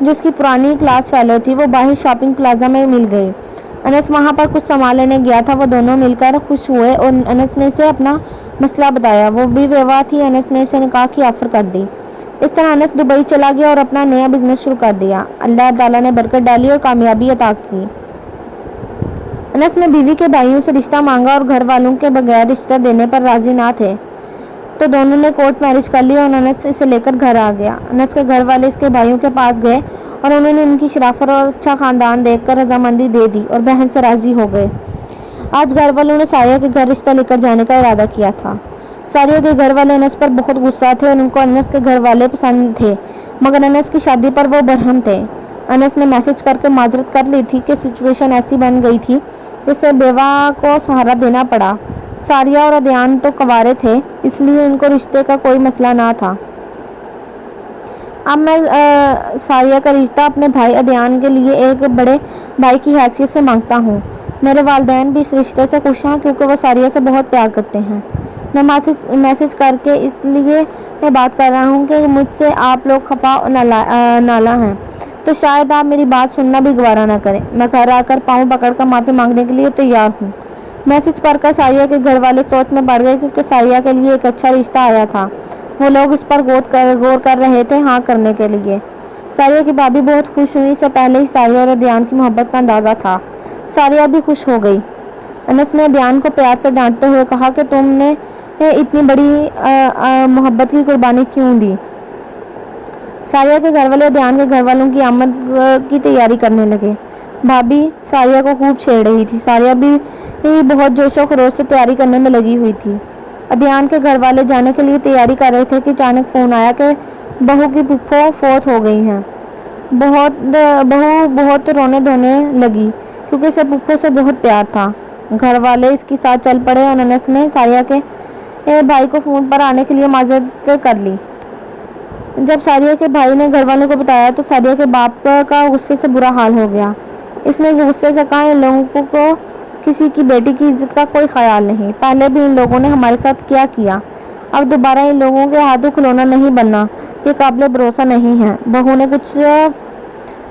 جو اس کی پرانی کلاس فیلو تھی، وہ باہر شاپنگ پلازا میں مل گئی۔ انس وہاں پر کچھ سامان لینے گیا تھا۔ وہ دونوں مل کر خوش ہوئے اور انس نے اسے اپنا مسئلہ بتایا۔ وہ بھی بیوہ تھی۔ انس نے اسے نکاح کی آفر کر دی۔ اس طرح انس دبئی چلا گیا اور اپنا نیا بزنس شروع کر دیا۔ اللہ تعالیٰ نے برکت ڈالی اور کامیابی عطا کی۔ انس نے بیوی کے بھائیوں سے رشتہ مانگا اور گھر والوں کے بغیر رشتہ دینے پر راضی نہ تھے، تو دونوں نے کورٹ میرج کر لی اور انس اسے لے کر گھر آ گیا۔ انس کے گھر والے اس کے بھائیوں کے پاس گئے اور انہوں نے ان کی شرافت اور اچھا خاندان دیکھ کر رضامندی دے دی اور بہن سے راضی ہو گئے۔ آج گھر والوں نے ساریہ کے گھر رشتہ لے کر جانے کا ارادہ کیا تھا۔ ساریہ کے گھر والے انس پر بہت غصہ تھے اور ان کو انس کے گھر والے پسند تھے، مگر انس کی شادی پر وہ برہم تھے۔ انس نے میسج کر کے معذرت کر لی تھی کہ سچویشن ایسی بن گئی تھی کہ اسے بیوہ کو سہارا دینا پڑا۔ ساریہ اور ادیان تو کنوارے تھے، اس لیے ان کو رشتے کا کوئی مسئلہ نہ تھا۔ اب میں ساریہ کا رشتہ اپنے بھائی ادیان کے لیے ایک بڑے بھائی کی حیثیت سے مانگتا ہوں۔ میرے والدین بھی اس رشتے سے خوش ہیں کیونکہ وہ ساریہ سے بہت پیار کرتے ہیں۔ میں میسج کر کے اس لیے میں بات کر رہا ہوں کہ مجھ سے آپ لوگ خفا نالا ہیں، تو شاید آپ میری بات سننا بھی گوارا نہ کریں۔ میں گھر آ کر پاؤں پکڑ کر معافی مانگنے کے لیے تیار ہوں۔ میسج پڑھ کر ساریہ کے گھر والے سوچ میں پڑ گئے کیونکہ ساریہ کے لیے ایک اچھا رشتہ آیا تھا۔ وہ لوگ اس پر غور کر رہے تھے ہاں کرنے کے لیے۔ ساریہ کی بھابھی بہت خوش ہوئی۔ اس سے پہلے ہی ساریہ اور ادیان کی محبت کا اندازہ تھا۔ ساریہ بھی خوش ہو گئی۔ انس نے ادیان کو پیار سے ڈانٹتے ہوئے کہا کہ تم نے اتنی بڑی محبت کی قربانی کیوں دی؟ ساریہ کے گھر والے ادیان کے گھر والوں کی آمد کی تیاری کرنے لگے۔ بھابھی ساریہ کو خوب چھیڑ رہی تھی۔ ساریہ بھی بہت جوش و خروش سے تیاری کرنے میں لگی ہوئی تھی۔ ادیان کے گھر والے جانے کے لیے تیاری کر رہے تھے کہ اچانک فون آیا کہ بہو کی پھپھو فوت ہو گئی ہیں۔ بہو بہت رونے دھونے لگی کیونکہ اسے پھپھو سے بہت پیار تھا۔ گھر والے اس کے ساتھ چل پڑے اور انس نے ساریہ کے بھائی کو فون پر آنے کے لیے معذرت کر لی۔ جب ساریہ کے بھائی نے گھر والوں کو بتایا تو ساریہ کے باپ کا غصے سے برا حال ہو گیا۔ اس نے غصے سے کہا ان لوگوں کو کسی کی بیٹی کی عزت کا کوئی خیال نہیں۔ پہلے بھی ان لوگوں نے ہمارے ساتھ کیا، اب دوبارہ ان لوگوں کے ہاتھوں کھلونا نہیں بننا، یہ قابل بھروسہ نہیں ہے۔ بہو نے کچھ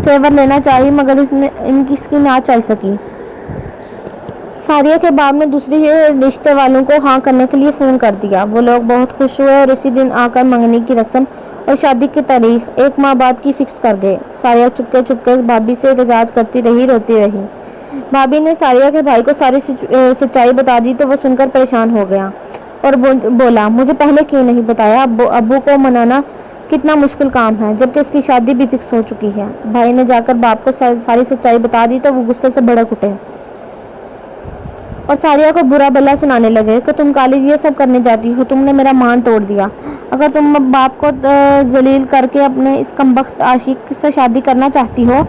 فیور لینا چاہی مگر اس کی نہ چل سکی۔ ساریہ کے باپ نے دوسری رشتے والوں کو ہاں کرنے کے لیے فون کر دیا۔ وہ لوگ بہت خوش ہوئے اور اسی دن آ کر منگنی کی رسم اور شادی کی تاریخ 1 ماہ بعد کی فکس کر گئے۔ ساریہ چپکے بھابھی سے احتجاج کرتی رہی، روتی رہی۔ بھابھی نے ساریہ کے بھائی کو ساری سچائی بتا دی تو وہ سن کر پریشان ہو گیا اور بولا مجھے پہلے کیوں نہیں بتایا؟ ابو کو منانا کتنا مشکل کام ہے جبکہ اس کی شادی بھی فکس ہو چکی ہے۔ بھائی نے جا کر باپ کو ساری سچائی بتا دی تو وہ غصے سے بھڑک اٹھے اور ساریہ کو برا بلا سنانے لگے کہ تم کالج یہ سب کرنے جاتی ہو، تم نے میرا مان توڑ دیا۔ اگر تم باپ کو ذلیل کر کے اپنے اس کمبخت عاشق سے شادی کرنا چاہتی ہو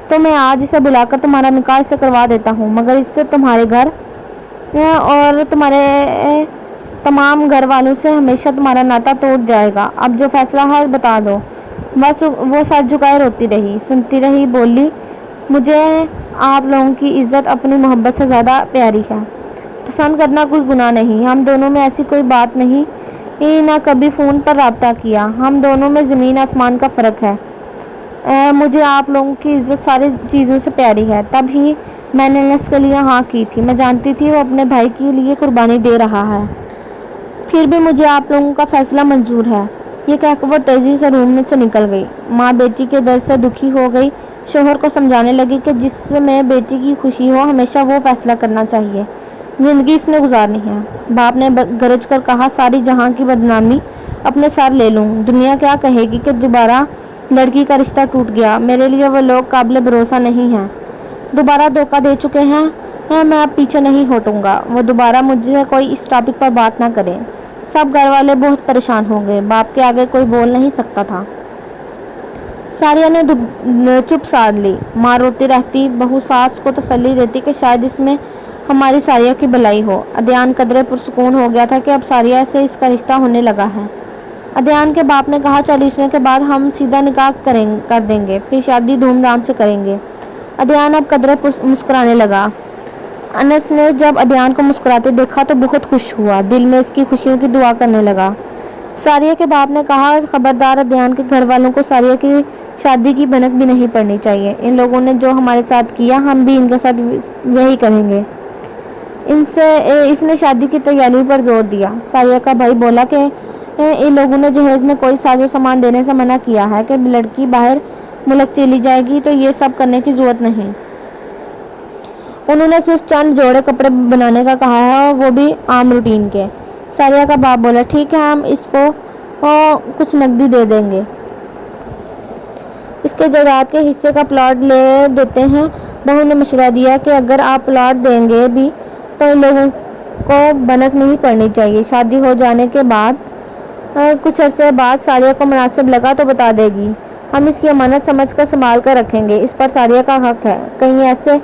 تو میں آج اسے بلا کر تمہارا نکاح سے کروا دیتا ہوں، مگر اس سے تمہارے گھر اور تمہارے تمام گھر والوں سے ہمیشہ تمہارا ناتا توڑ جائے گا۔ اب جو فیصلہ ہے بتا دو۔ بس وہ سر جھکائے روتی رہی، سنتی رہی، بولی مجھے آپ لوگوں کی عزت اپنی محبت سے زیادہ پیاری ہے۔ پسند کرنا کوئی گناہ نہیں، ہم دونوں میں ایسی کوئی بات نہیں، نہ کبھی فون پر رابطہ کیا، ہم دونوں میں زمین آسمان کا فرق ہے۔ مجھے آپ لوگوں کی عزت ساری چیزوں سے پیاری ہے۔ تب ہی میں نے انس کے لیے ہاں کی تھی۔ میں جانتی تھی وہ اپنے بھائی کے لیے قربانی دے رہا ہے، پھر بھی مجھے آپ لوگوں کا فیصلہ منظور ہے۔ یہ کہہ کر وہ تیزی سے روم سے نکل گئی۔ ماں بیٹی کے درد سے دکھی ہو گئی، شوہر کو سمجھانے لگی کہ جس میں بیٹی کی خوشی ہو ہمیشہ وہ فیصلہ کرنا چاہیے، زندگی اس نے گزارنی ہے۔ باپ نے گرج کر کہا ساری جہاں کی بدنامی اپنے سر لے لوں، دنیا کیا کہے گی کہ دوبارہ لڑکی کا رشتہ ٹوٹ گیا۔ میرے لیے وہ لوگ قابل بھروسہ نہیں ہیں، دوبارہ دھوکہ دے چکے ہیں، میں اب پیچھے نہیں ہٹوں گا۔ وہ دوبارہ مجھ سے کوئی اس ٹاپک پر بات نہ کریں۔ سب گھر والے بہت پریشان ہو گئے، باپ کے آگے کوئی بول نہیں سکتا تھا۔ ساریہ نے چپ سادھ لی۔ ماں روتی رہتی، بہو ساس کو تسلی دیتی کہ شاید اس میں ہماری ساریہ کی بھلائی ہو۔ ادیان قدرے پرسکون ہو گیا تھا کہ اب ساریہ سے اس کا رشتہ ہونے لگا ہے۔ ادیان کے باپ نے کہا 40ویں کے بعد ہم سیدھا نکاح کر دیں گے، پھر شادی دھوم دھام سے کریں گے۔ ادیان اب قدرے مسکرانے لگا۔ انس نے جب ادیان کو مسکراتے دیکھا تو بہت خوش ہوا، دل میں اس کی خوشیوں کی دعا کرنے لگا۔ ساریہ کے باپ نے کہا خبردار ادیان کے گھر والوں کو ساریہ کی شادی کی بھنک بھی نہیں پڑنی چاہیے. ان لوگوں نے جو ہمارے ساتھ کیا ہم بھی ان کے ساتھ یہی کریں گے. اس نے شادی کی تیاریوں پر زور دیا. ساریہ کا بھائی بولا کہ ان لوگوں نے جہیز میں کوئی ساز و سامان دینے سے منع کیا ہے کہ لڑکی باہر ملک چلی جائے گی تو یہ سب کرنے کی ضرورت نہیں. انہوں نے صرف چند جوڑے کپڑے بنانے کا کہا ہے اور وہ بھی عام روٹین کے. ساریہ کا باپ بولا ٹھیک ہے ہم اس کو کچھ نقدی دے دیں گے. اس کے جائیداد کے حصے کا پلاٹ لے دیتے ہیں. بہو نے مشورہ دیا کہ اگر آپ پلاٹ دیں گے بھی تو ان لوگوں کو بنک نہیں پڑنی چاہیے. شادی ہو جانے کے بعد کچھ عرصے بعد ساریہ کو مناسب لگا تو بتا دے گی. ہم اس کی امانت سمجھ کر سنبھال کر رکھیں گے. اس پر ساریہ کا حق ہے. کہیں ایسے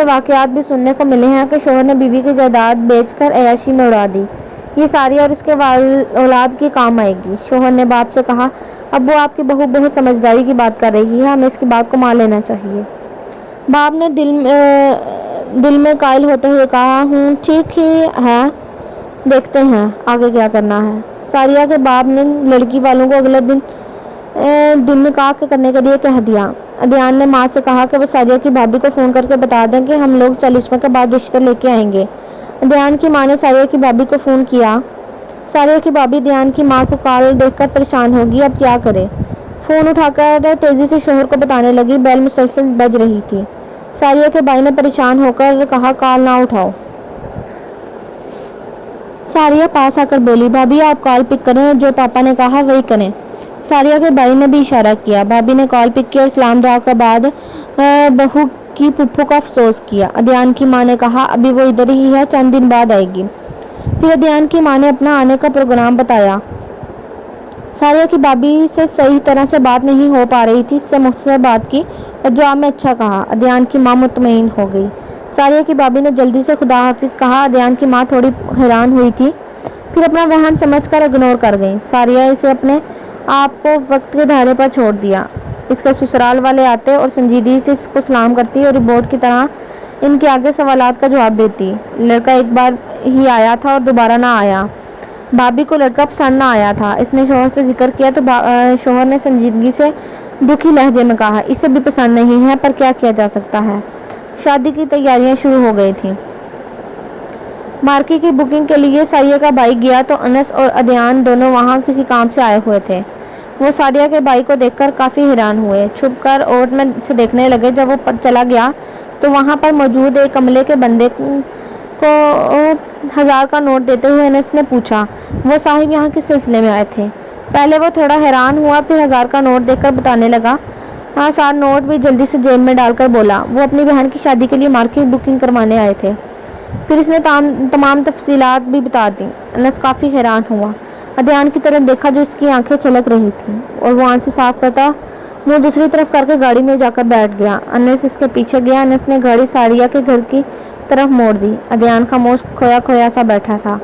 واقعات بھی سننے کو ملے ہیں کہ شوہر نے بیوی کی جائیداد بیچ کر عیاشی میں اڑا دی. یہ ساریہ اور اس کے اولاد کے کام آئے گی. شوہر نے باپ سے کہا ابو آپ کی بہو بہت سمجھداری کی بات کر رہی ہے. ہمیں اس کی بات کو مان لینا چاہیے. باپ نے دل میں قائل ہوتے ہوئے کہا ہوں ٹھیک ہی ہے دیکھتے ہیں آگے کیا کرنا ہے. ساریہ کے باپ نے لڑکی والوں کو اگلے دن نکاح کرنے کے لیے کہہ دیا. ادیان نے ماں سے کہا کہ وہ ساریہ کی بھابھی کو فون کر کے بتا دیں کہ ہم لوگ 40ویں کے بعد رشتہ لے کے آئیں گے. ادیان کی ماں نے ساریہ کی بھابھی کو فون کیا. ساریہ کی بھابھی ادیان کی ماں کو کال دیکھ کر پریشان ہوگی. اب کیا کرے. فون اٹھا کر تیزی سے شوہر کو بتانے لگی. بیل مسلسل بج رہی تھی. ساریہ کے بھائی نے پریشان ہو کر کہا کال نہ اٹھاؤ. ساریہ پاس آ کر بولی بھابھی آپ کال پک کریں اور جو پاپا نے کہا وہی کریں. ساریہ کے بھائی نے بھی اشارہ کیا. بھابھی نے کال پک کی اور سلام دعا کے بعد بہو کی پھپھو کا افسوس کیا. ادیان کی ماں نے کہا ابھی وہ ادھر ہی ہے چند دن بعد آئے گی. پھر ادیان کی ماں نے اپنا آنے کا پروگرام بتایا. ساریہ کی بھابھی سے صحیح طرح سے بات نہیں ہو پا رہی تھی. اس سے مختصر بات کی اور جواب میں اچھا کہا. ادیان کی ماں مطمئن ہو گئی. ساریہ کی بھابھی نے جلدی سے خدا حافظ کہا. ادیان کی ماں تھوڑی حیران ہوئی تھی پھر اپنا وہم سمجھ کر اگنور کر گئی. ساریہ اسے اپنے آپ کو وقت کے دھارے پر چھوڑ دیا. اس کے سسرال والے آتے اور سنجیدگی سے اس کو سلام کرتی اور رپورٹ کی طرح ان کے آگے سوالات کا جواب دیتی. لڑکا ایک بار ہی آیا تھا اور دوبارہ نہ آیا. بھابھی کو لڑکا پسند نہ آیا تھا. اس نے شوہر سے ذکر کیا تو شوہر نے سنجیدگی سے دکھی لہجے میں کہا اسے بھی پسند نہیں ہے پر کیا کیا جا سکتا ہے. شادی کی تیاریاں شروع ہو گئی تھیں. مارکی کی بکنگ کے لیے ساریہ کا بھائی گیا تو انس اور ادیان دونوں وہاں کسی کام سے آئے ہوئے تھے. وہ ساریہ کے بھائی کو دیکھ کر کافی حیران ہوئے. چھپ کر اوٹ میں سے دیکھنے لگے. جب وہ چلا گیا تو وہاں پر موجود ایک عملے کے بندے کو 1000 کا نوٹ دیتے ہوئے انس نے پوچھا وہ صاحب یہاں کس سلسلے میں آئے تھے. پہلے وہ تھوڑا حیران ہوا پھر 1000 کا نوٹ دیکھ کر بتانے لگا. ساتھ نوٹ بھی جلدی سے جیب میں ڈال کر بولا وہ اپنی بہن کی شادی کے لیے مارکی بکنگ کروانے آئے تھے. پھر اس نے تمام تفصیلات بھی بتا دیں. انس کافی حیران ہوا. ادیان کی طرف دیکھا جو اس کی آنکھیں چھلک رہی تھیں اور وہ آنسو صاف کرتا وہ دوسری طرف کر کے گاڑی میں جا کر بیٹھ گیا. انس اس کے پیچھے گیا. انس نے گاڑی ساریہ کے گھر کی طرف موڑ دی. ادیان خاموش کھویا کھویا سا بیٹھا تھا.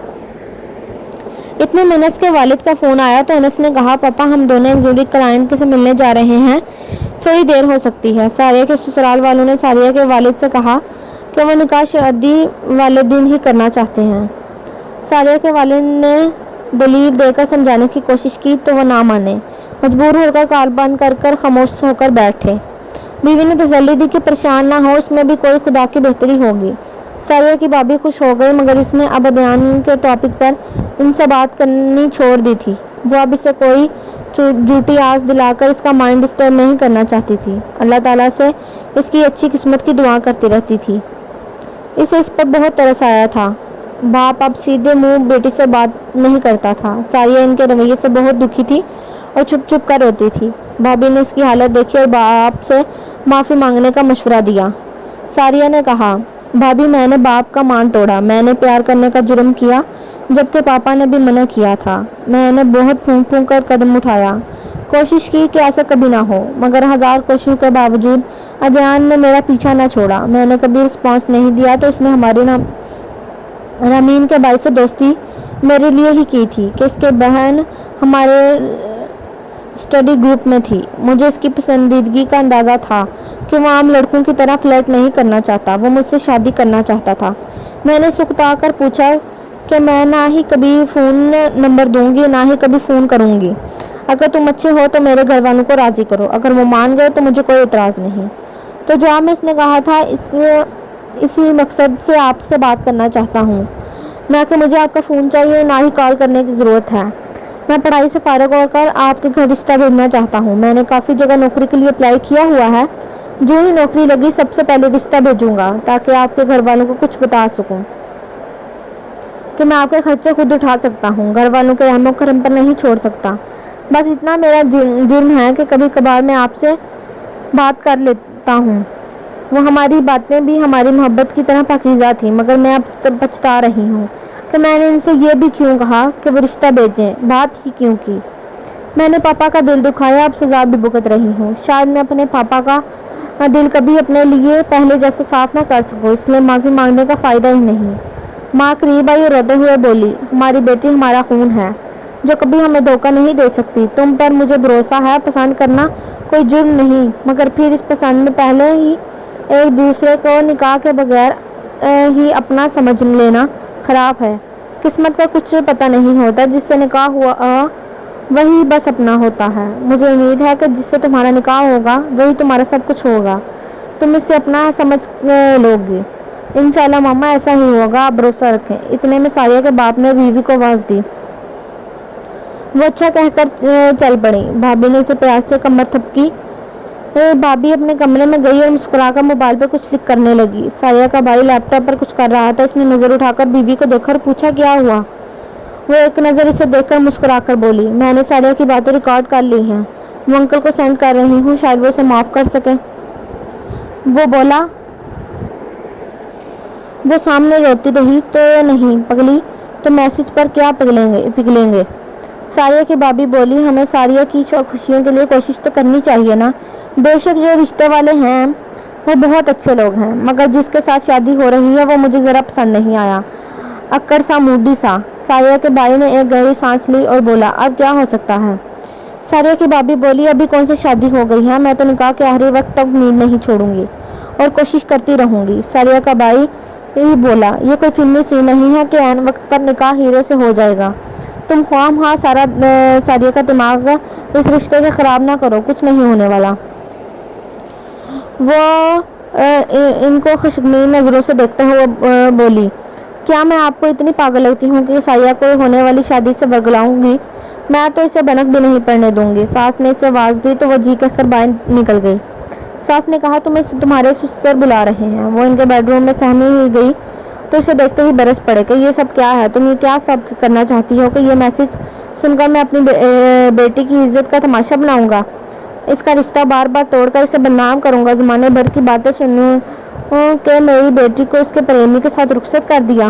اتنے میں انس کے والد کا فون آیا تو انس نے کہا پاپا ہم دونوں ایک ضروری کلائنٹ سے ملنے جا رہے ہیں تھوڑی دیر ہو سکتی ہے. ساریہ کے سسرال والوں نے ساریہ کے والد سے کہا کہ وہ نکاح شادی والے دن ہی کرنا چاہتے ہیں. ساریہ کے والد نے دلیل دے کر سمجھانے کی کوشش کی تو وہ نہ مانے. مجبور ہو کر کال بند کر کر خاموش ہو کر بیٹھے. بیوی نے تسلی دی کہ پریشان نہ ہو اس میں بھی کوئی خدا کی بہتری ہوگی. ساریہ کی بھابھی خوش ہو گئی مگر اس نے اب ادیان کے ٹاپک پر ان سے بات کرنی چھوڑ دی تھی. وہ اب اسے کوئی جھوٹی آس دلا کر اس کا مائنڈ ڈسٹرب نہیں کرنا چاہتی تھی. اللہ تعالیٰ سے اس کی اچھی قسمت کی دعا کرتی رہتی تھی. اسے اس پر بہت ترس آیا تھا. باپ اب سیدھے منہ بیٹی سے بات نہیں کرتا تھا. ساریہ ان کے رویے سے بہت دکھی تھی اور چھپ چھپ کر روتی تھی. بھابھی نے اس کی حالت دیکھی اور باپ سے معافی مانگنے کا مشورہ دیا. ساریہ نے کہا بھابھی میں نے باپ کا مان توڑا. میں نے پیار کرنے کا جرم کیا جبکہ پاپا نے بھی منع کیا تھا. میں نے بہت پھونک پھونک کر قدم اٹھایا. کوشش کی کہ ایسا کبھی نہ ہو مگر 1000 کوششوں کے باوجود ادیان نے میرا پیچھا نہ چھوڑا. میں نے کبھی رسپانس نہیں دیا تو اس نے ہماری رامین کے بھائی سے دوستی میرے لیے ہی کی تھی کہ اس کے بہن ہمارے اسٹڈی گروپ میں تھی. مجھے اس کی پسندیدگی کا اندازہ تھا کہ وہ عام لڑکوں کی طرح فلرٹ نہیں کرنا چاہتا. وہ مجھ سے شادی کرنا چاہتا تھا. میں نے سکتا کر پوچھا کہ میں نہ ہی کبھی فون نمبر دوں گی نہ ہی کبھی فون کروں گی. اگر تم اچھے ہو تو میرے گھر والوں کو راضی کرو, اگر وہ مان گئے تو مجھے کوئی اعتراض نہیں. تو جواب میں اس نے کہا تھا, اسی مقصد سے آپ سے بات کرنا چاہتا ہوں میں کہ مجھے آپ کا فون چاہیے, نہ ہی کال کرنے کی ضرورت ہے. میں پڑھائی سے فارغ ہو کر آپ کے گھر رشتہ بھیجنا چاہتا ہوں. میں نے کافی جگہ نوکری کے لیے اپلائی کیا ہوا ہے. جو ہی نوکری لگی سب سے پہلے رشتہ بھیجوں گا تاکہ آپ کے گھر والوں کو کچھ بتا سکوں کہ میں آپ کے خرچے خود اٹھا سکتا ہوں, گھر والوں کے رحم و کرم پر نہیں چھوڑ سکتا. بس اتنا میرا جرم ہے کہ کبھی کبھار میں آپ سے بات کر لیتا ہوں. وہ ہماری باتیں بھی ہماری محبت کی طرح پاکیزہ تھیں, مگر میں اب پچھتا رہی ہوں کہ میں نے ان سے یہ بھی کیوں کہا کہ وہ رشتہ بھیجیں, بات ہی کیوں کی. میں نے پاپا کا دل دکھایا, اب سزا بھی بھگت رہی ہوں. شاید میں اپنے پاپا کا دل کبھی اپنے لیے پہلے جیسا صاف نہ کر سکوں, اس لیے معافی مانگنے کا فائدہ ہی نہیں. ماں قریب آئی اور روتے ہوئے بولی, ہماری بیٹی ہمارا خون ہے جو کبھی ہمیں دھوکہ نہیں دے سکتی. تم پر مجھے بھروسہ ہے. پسند کرنا کوئی جرم نہیں, مگر پھر اس پسند میں پہلے ہی ایک دوسرے کو نکاح کے بغیر ہی اپنا سمجھ لینا خراب ہے. قسمت کا کچھ پتہ نہیں ہوتا, جس سے نکاح ہوا وہی بس اپنا ہوتا ہے. مجھے امید ہے کہ جس سے تمہارا نکاح ہوگا وہی تمہارا سب کچھ ہوگا, تم اس سے اپنا سمجھ لو گی. انشاءاللہ ماما ایسا ہی ہوگا, آپ بھروسہ رکھیں. اتنے میں ساریہ کے باپ نے بیوی کو آواز دی. وہ اچھا کہہ کر چل پڑی. بھابھی نے اسے پیار سے کمر تھپکی. بھابھی اپنے کمرے میں گئی اور مسکرا کر موبائل پہ کچھ کلک کرنے لگی. ساریہ کا بھائی لیپ ٹاپ پر کچھ کر رہا تھا. اس نے نظر اٹھا کر بیوی کو دیکھا اور پوچھا, کیا ہوا؟ وہ ایک نظر اسے دیکھ کر مسکرا کر بولی, میں نے ساریہ کی باتیں ریکارڈ کر لی ہیں, وہ انکل کو سینڈ کر رہی ہوں, شاید وہ اسے معاف کر سکے. وہ بولا. وہ سامنے روتی رہی. تو نہیں پگلی, تو میسج پر کیا پگلیں گے. ساریہ کی بھابھی بولی, ہمیں ساریہ کی خوشیوں کے لیے کوشش تو کرنی چاہیے نا. بے شک جو رشتے والے ہیں وہ بہت اچھے لوگ ہیں, مگر جس کے ساتھ شادی ہو رہی ہے وہ مجھے ذرا پسند نہیں آیا. اکڑ سا موڈی سا. ساریہ کے بھائی نے ایک گہری سانس لی اور بولا, اب کیا ہو سکتا ہے. ساریہ کی بھابھی بولی, ابھی کون سی شادی ہو گئی ہے, میں تو نکاح کے آخری وقت تک امید نہیں چھوڑوں گی اور کوشش کرتی رہوں گی. ساریہ کا بھائی بولا, یہ کوئی فلمی سین نہیں ہے کہ عین وقت پر نکاح ہیرو سے ہو جائے گا. تم خواہ ساریہ کا دماغ اس رشتے سے خراب نہ کرو, کچھ نہیں ہونے والا. وہ ان کو خشمگین نظروں سے دیکھتے ہوئے بولی, کیا میں آپ کو اتنی پاگل لگتی ہوں کہ ساریہ کو ہونے والی شادی سے ورگلاؤں گی؟ میں تو اسے بنک بھی نہیں پڑنے دوں گی. ساس نے اسے آواز دی تو وہ جی کہہ کر باہر نکل گئی. ساس نے کہا, تمہارے سسر بلا رہے ہیں. وہ ان کے بیڈ روم میں سہمی ہوئی گئی تو اسے دیکھتے ہی برس پڑے کہ یہ سب کیا ہے. تم یہ کیا سب کرنا چاہتی ہو کہ یہ میسج سن کر میں اپنی بیٹی کی عزت کا تماشا بناؤں گا, اس کا رشتہ بار بار توڑ کر اسے بدنام کروں گا, زمانے بھر کی باتیں سنوں کہ میری بیٹی کو اس کے پریمی کے ساتھ رخصت کر دیا.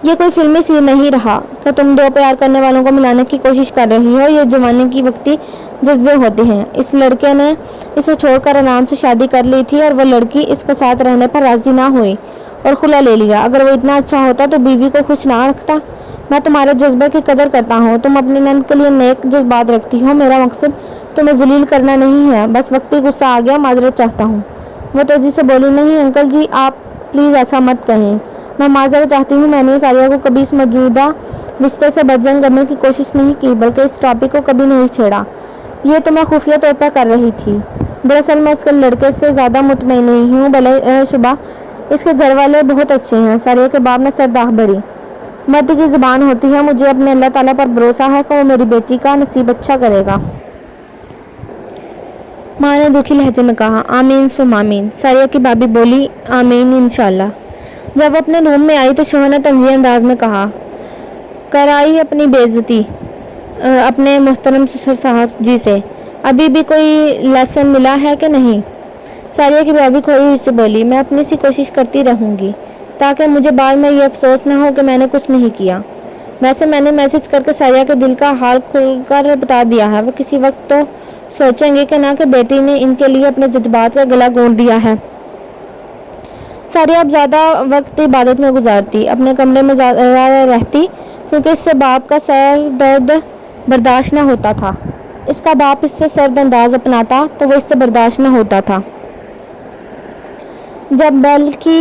یہ کوئی فلمی سین نہیں رہا کہ تم دو پیار کرنے والوں کو ملانے کی کوشش کر رہی ہو. یہ جوانی کی وقتی جذبے ہوتے ہیں. اس لڑکے نے اسے چھوڑ کر آرام سے شادی کر لی تھی اور وہ لڑکی اس کے ساتھ رہنے پر راضی نہ ہوئی اور خلا لے لیا. اگر وہ اتنا اچھا ہوتا تو بیوی کو خوش نہ رکھتا. میں تمہارے جذبے کی قدر کرتا ہوں. تم اپنی نند کے لیے نیک جذبات رکھتی ہو. میرا مقصد تمہیں ذلیل کرنا نہیں ہے, بس وقتی غصہ آ گیا, معذرت چاہتا ہوں. وہ تیزی سے بولی, نہیں انکل جی, آپ پلیز ایسا مت کہیں. میں معذرت چاہتی ہوں. میں نے ساریہ کو کبھی اس موجودہ رشتے سے بدزن کرنے کی کوشش نہیں کی, بلکہ اس ٹاپک کو کبھی نہیں چھیڑا. یہ تو میں خفیہ طور پر کر رہی تھی. دراصل میں اس کے لڑکے سے زیادہ مطمئن نہیں ہوں, بلے شبہ اس کے گھر والے بہت اچھے ہیں. ساریہ کے باپ نے سر داغ بڑھی. مرد کی زبان ہوتی ہے. مجھے اپنے اللہ تعالیٰ پر بھروسہ ہے کہ وہ میری بیٹی کا نصیب اچھا کرے گا. ماں نے دکھی لہجے میں کہا, آمین سم آمین. ساریہ کی بھابھی بولی, آمین انشاءاللہ. جب وہ اپنے روم میں آئی تو شوہر نے طنزیہ انداز میں کہا, کرائی اپنی بے عزتی اپنے محترم سسر صاحب جی سے, ابھی بھی کوئی لیسن ملا ہے کہ نہیں؟ ساریہ کی بھابھی کھوئی ہوئی سے بولی, میں اپنی سی کوشش کرتی رہوں گی تاکہ مجھے بعد میں یہ افسوس نہ ہو کہ میں نے کچھ نہیں کیا. ویسے میں نے میسج کر کے ساریہ کے دل کا حال کھل کر بتا دیا ہے. وہ کسی وقت تو سوچیں گے کہ نہ کہ بیٹی نے ان کے لیے اپنے جذبات کا گلا گھونٹ دیا ہے. ساریہ اب زیادہ وقت عبادت میں گزارتی, اپنے کمرے میں زیادہ رہتی, کیونکہ اس سے باپ کا سر درد برداشت نہ ہوتا تھا. اس کا باپ اس سے سرد انداز اپناتا تو وہ اس سے برداشت نہ ہوتا تھا. جب بیل کی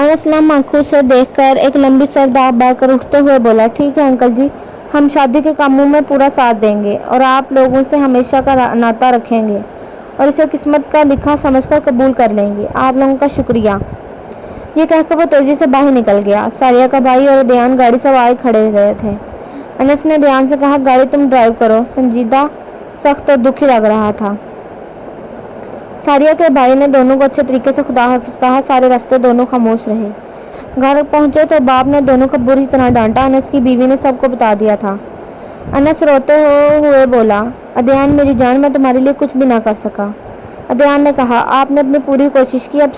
انس نم آنکھوں سے دیکھ کر ایک لمبی سر دبا کر اٹھتے ہوئے بولا، ٹھیک ہے انکل جی، ہم شادی کے کاموں میں پورا ساتھ دیں گے اور آپ لوگوں سے ہمیشہ کا ناطہ رکھیں گے اور اسے قسمت کا لکھا سمجھ کر قبول کر لیں گے، آپ لوگوں کا شکریہ۔ یہ کہہ کر وہ تیزی سے باہر نکل گیا۔ ساریہ کا بھائی اور دیان گاڑی سے باہر کھڑے رہے تھے۔ انس نے دیان سے کہا، گاڑی تم ڈرائیو کرو۔ سنجیدہ، سخت اور دکھی لگ رہا تھا۔ ساریہ کے بھائی نے دونوں کو اچھے طریقے سے خدا حافظ کہا۔ سارے راستے دونوں خاموش رہے۔ گھر پہنچے تو باپ نے دونوں کو بری طرح ڈانٹا۔ انس کی بیوی نے سب کو بتا دیا تھا۔ انس روتے ہوئے بولا، ادیان میری جان، میں تمہارے لیے کچھ بھی نہ کر سکا۔ ادیان نے کہا، آپ نے اپنی پوری کوشش کی، اب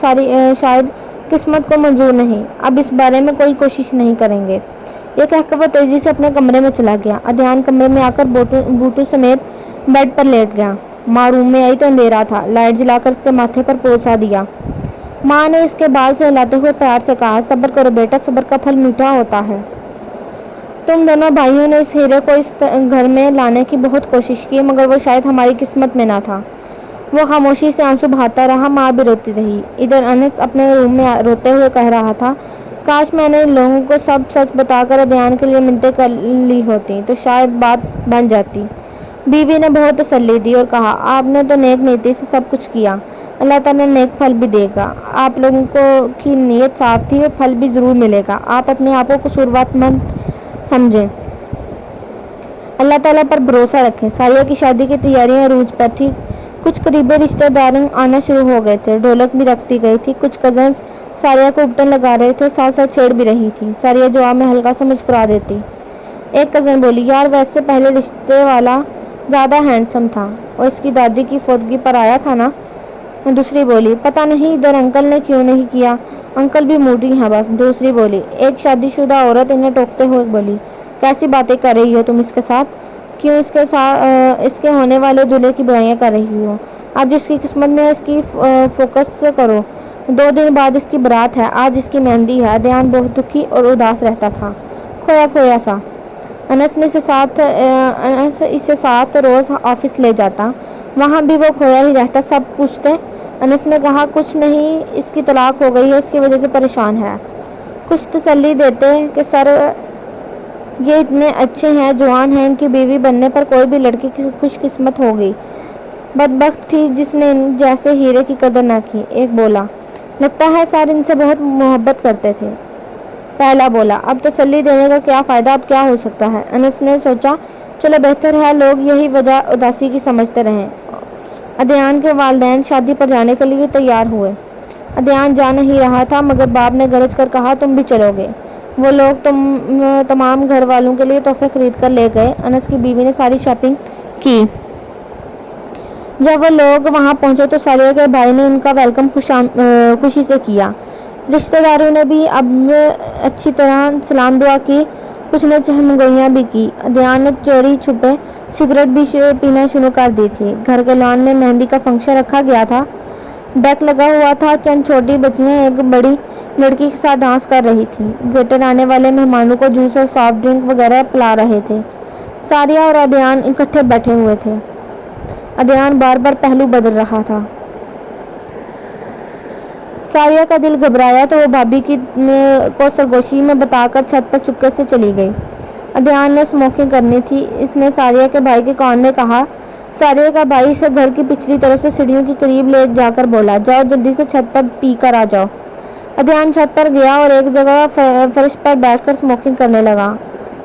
شاید قسمت کو منظور نہیں، اب اس بارے میں کوئی کوشش نہیں کریں گے۔ یہ کہہ کر وہ تیزی سے اپنے کمرے میں چلا گیا۔ ادیان کمرے میں آ کر بوٹو سمیت بیڈ پر لیٹ گیا۔ ماں روم میں آئی تو اندھیرا تھا۔ لائٹ جلا کر اس کے ماتھے پر پوسا دیا۔ ماں نے اس کے بال سے ہلاتے ہوئے پیار سے کہا، صبر کرو بیٹا، صبر کا پھل میٹھا ہوتا ہے۔ تم دونوں بھائیوں نے اس ہیرے کو اس گھر میں لانے کی بہت کوشش کی، مگر وہ شاید ہماری قسمت میں نہ تھا۔ وہ خاموشی سے آنسو بہاتا رہا۔ ماں بھی روتی رہی۔ ادھر انس اپنے روم میں روتے ہوئے کہہ رہا تھا، کاش میں نے ان لوگوں کو سب سچ بتا کر ادیان کے لیے منتیں کر لی ہوتی تو شاید بات بن جاتی۔ بیوی نے بہت تسلی دی اور کہا، آپ نے تو نیک نیتی سے سب کچھ کیا، اللہ تعالیٰ نیک پھل بھی دے گا۔ آپ لوگوں کی نیت صاف تھی اور پھل بھی ضرور ملے گا۔ آپ اپنے آپ کو قصوروار مت سمجھیں، اللہ تعالیٰ پر بھروسہ رکھیں۔ ساریہ کی شادی کی تیاریاں عروج پر تھی۔ کچھ قریبی رشتہ دار آنا شروع ہو گئے تھے۔ ڈھولک بھی رکھتی گئی تھی۔ کچھ کزنز ساریہ کو اپٹن لگا رہے تھے، ساتھ ساتھ چھیڑ بھی رہی تھی۔ ساریہ جواب میں ہلکا سا مسکرا دیتی۔ ایک کزن بولی، یار ویسے پہلے رشتے والا زیادہ ہینڈسم تھا، اور اس کی دادی کی فوتگی پر آیا تھا نا۔ دوسری بولی، پتہ نہیں ادھر انکل نے کیوں نہیں کیا، انکل بھی موڈی ہیں بس۔ دوسری بولی، ایک شادی شدہ عورت انہیں ٹوکتے ہوئے بولی، کیسی باتیں کر رہی ہو تم اس کے ساتھ، کیوں اس کے ہونے والے دولہے کی برائیاں کر رہی ہو؟ اب جس کی قسمت میں اس کی فوکس کرو۔ 2 دن بعد اس کی برات ہے، آج اس کی مہندی ہے۔ دیان بہت دکھی اور اداس رہتا تھا، کھویا کھویا سا۔ انس اسے ساتھ روز آفس لے جاتا، وہاں بھی وہ کھویا ہی رہتا۔ سب پوچھتے۔ انس نے کہا، کچھ نہیں، اس کی طلاق ہو گئی ہے، اس کی وجہ سے پریشان ہے۔ کچھ تسلی دیتے کہ سر یہ اتنے اچھے ہیں، جوان ہیں، ان کی بیوی بننے پر کوئی بھی لڑکی کی خوش قسمت ہوگی، بدبخت تھی جس نے ان جیسے ہیرے کی قدر نہ کی۔ ایک بولا، لگتا ہے سر ان سے بہت محبت کرتے تھے۔ پہلا بولا، اب تسلی دینے کا کیا فائدہ، اب کیا ہو سکتا ہے۔ انس نے سوچا، چلو بہتر ہے لوگ یہی وجہ اداسی کی سمجھتے رہیں۔ ادیان کے والدین شادی پر جانے کے لیے تیار ہوئے۔ ادیان جا نہیں رہا تھا، مگر باپ نے گرج کر کہا، تم بھی چلو گے۔ وہ لوگ تمام گھر والوں کے لیے تحفے خرید کر لے گئے۔ انس کی بیوی نے ساری شاپنگ کی۔ جب وہ لوگ وہاں پہنچے تو ساریہ کے بھائی نے ان کا ویلکم خوشی سے کیا۔ رشتہ داروں نے بھی اب اچھی طرح سلام دعا کی، کچھ نے چہمگوئیاں بھی کی۔ دیان نے چوری چھپے سگریٹ بھی پینا شروع کر دی تھی۔ گھر کے لان میں مہندی کا فنکشن رکھا گیا تھا۔ ڈیک لگا ہوا تھا۔ چند چھوٹی بچیاں ایک بڑی لڑکی کے ساتھ ڈانس کر رہی تھی۔ ویٹر آنے والے مہمانوں کو جوس اور سافٹ ڈرنک وغیرہ پلا رہے تھے۔ ساریہ اور ادیان اکٹھے بیٹھے ہوئے تھے۔ ادیان بار بار پہلو بدل رہا تھا۔ ساریہ کا دل گھبرایا تو وہ بھابھی کو سرگوشی میں بتا کر چھت پر چپکے سے چلی گئی۔ ادیان نے اسموکنگ کرنی تھی۔ اس نے ساریہ کے بھائی کے کان میں کہا۔ ساریہ کا بھائی اسے گھر کی پچھلی طرف سے سیڑھیوں کے قریب لے جا کر بولا، جاؤ جلدی سے چھت پر پی کر آ جاؤ۔ ادیان چھت پر گیا اور ایک جگہ فرش پر بیٹھ کر اسموکنگ کرنے لگا،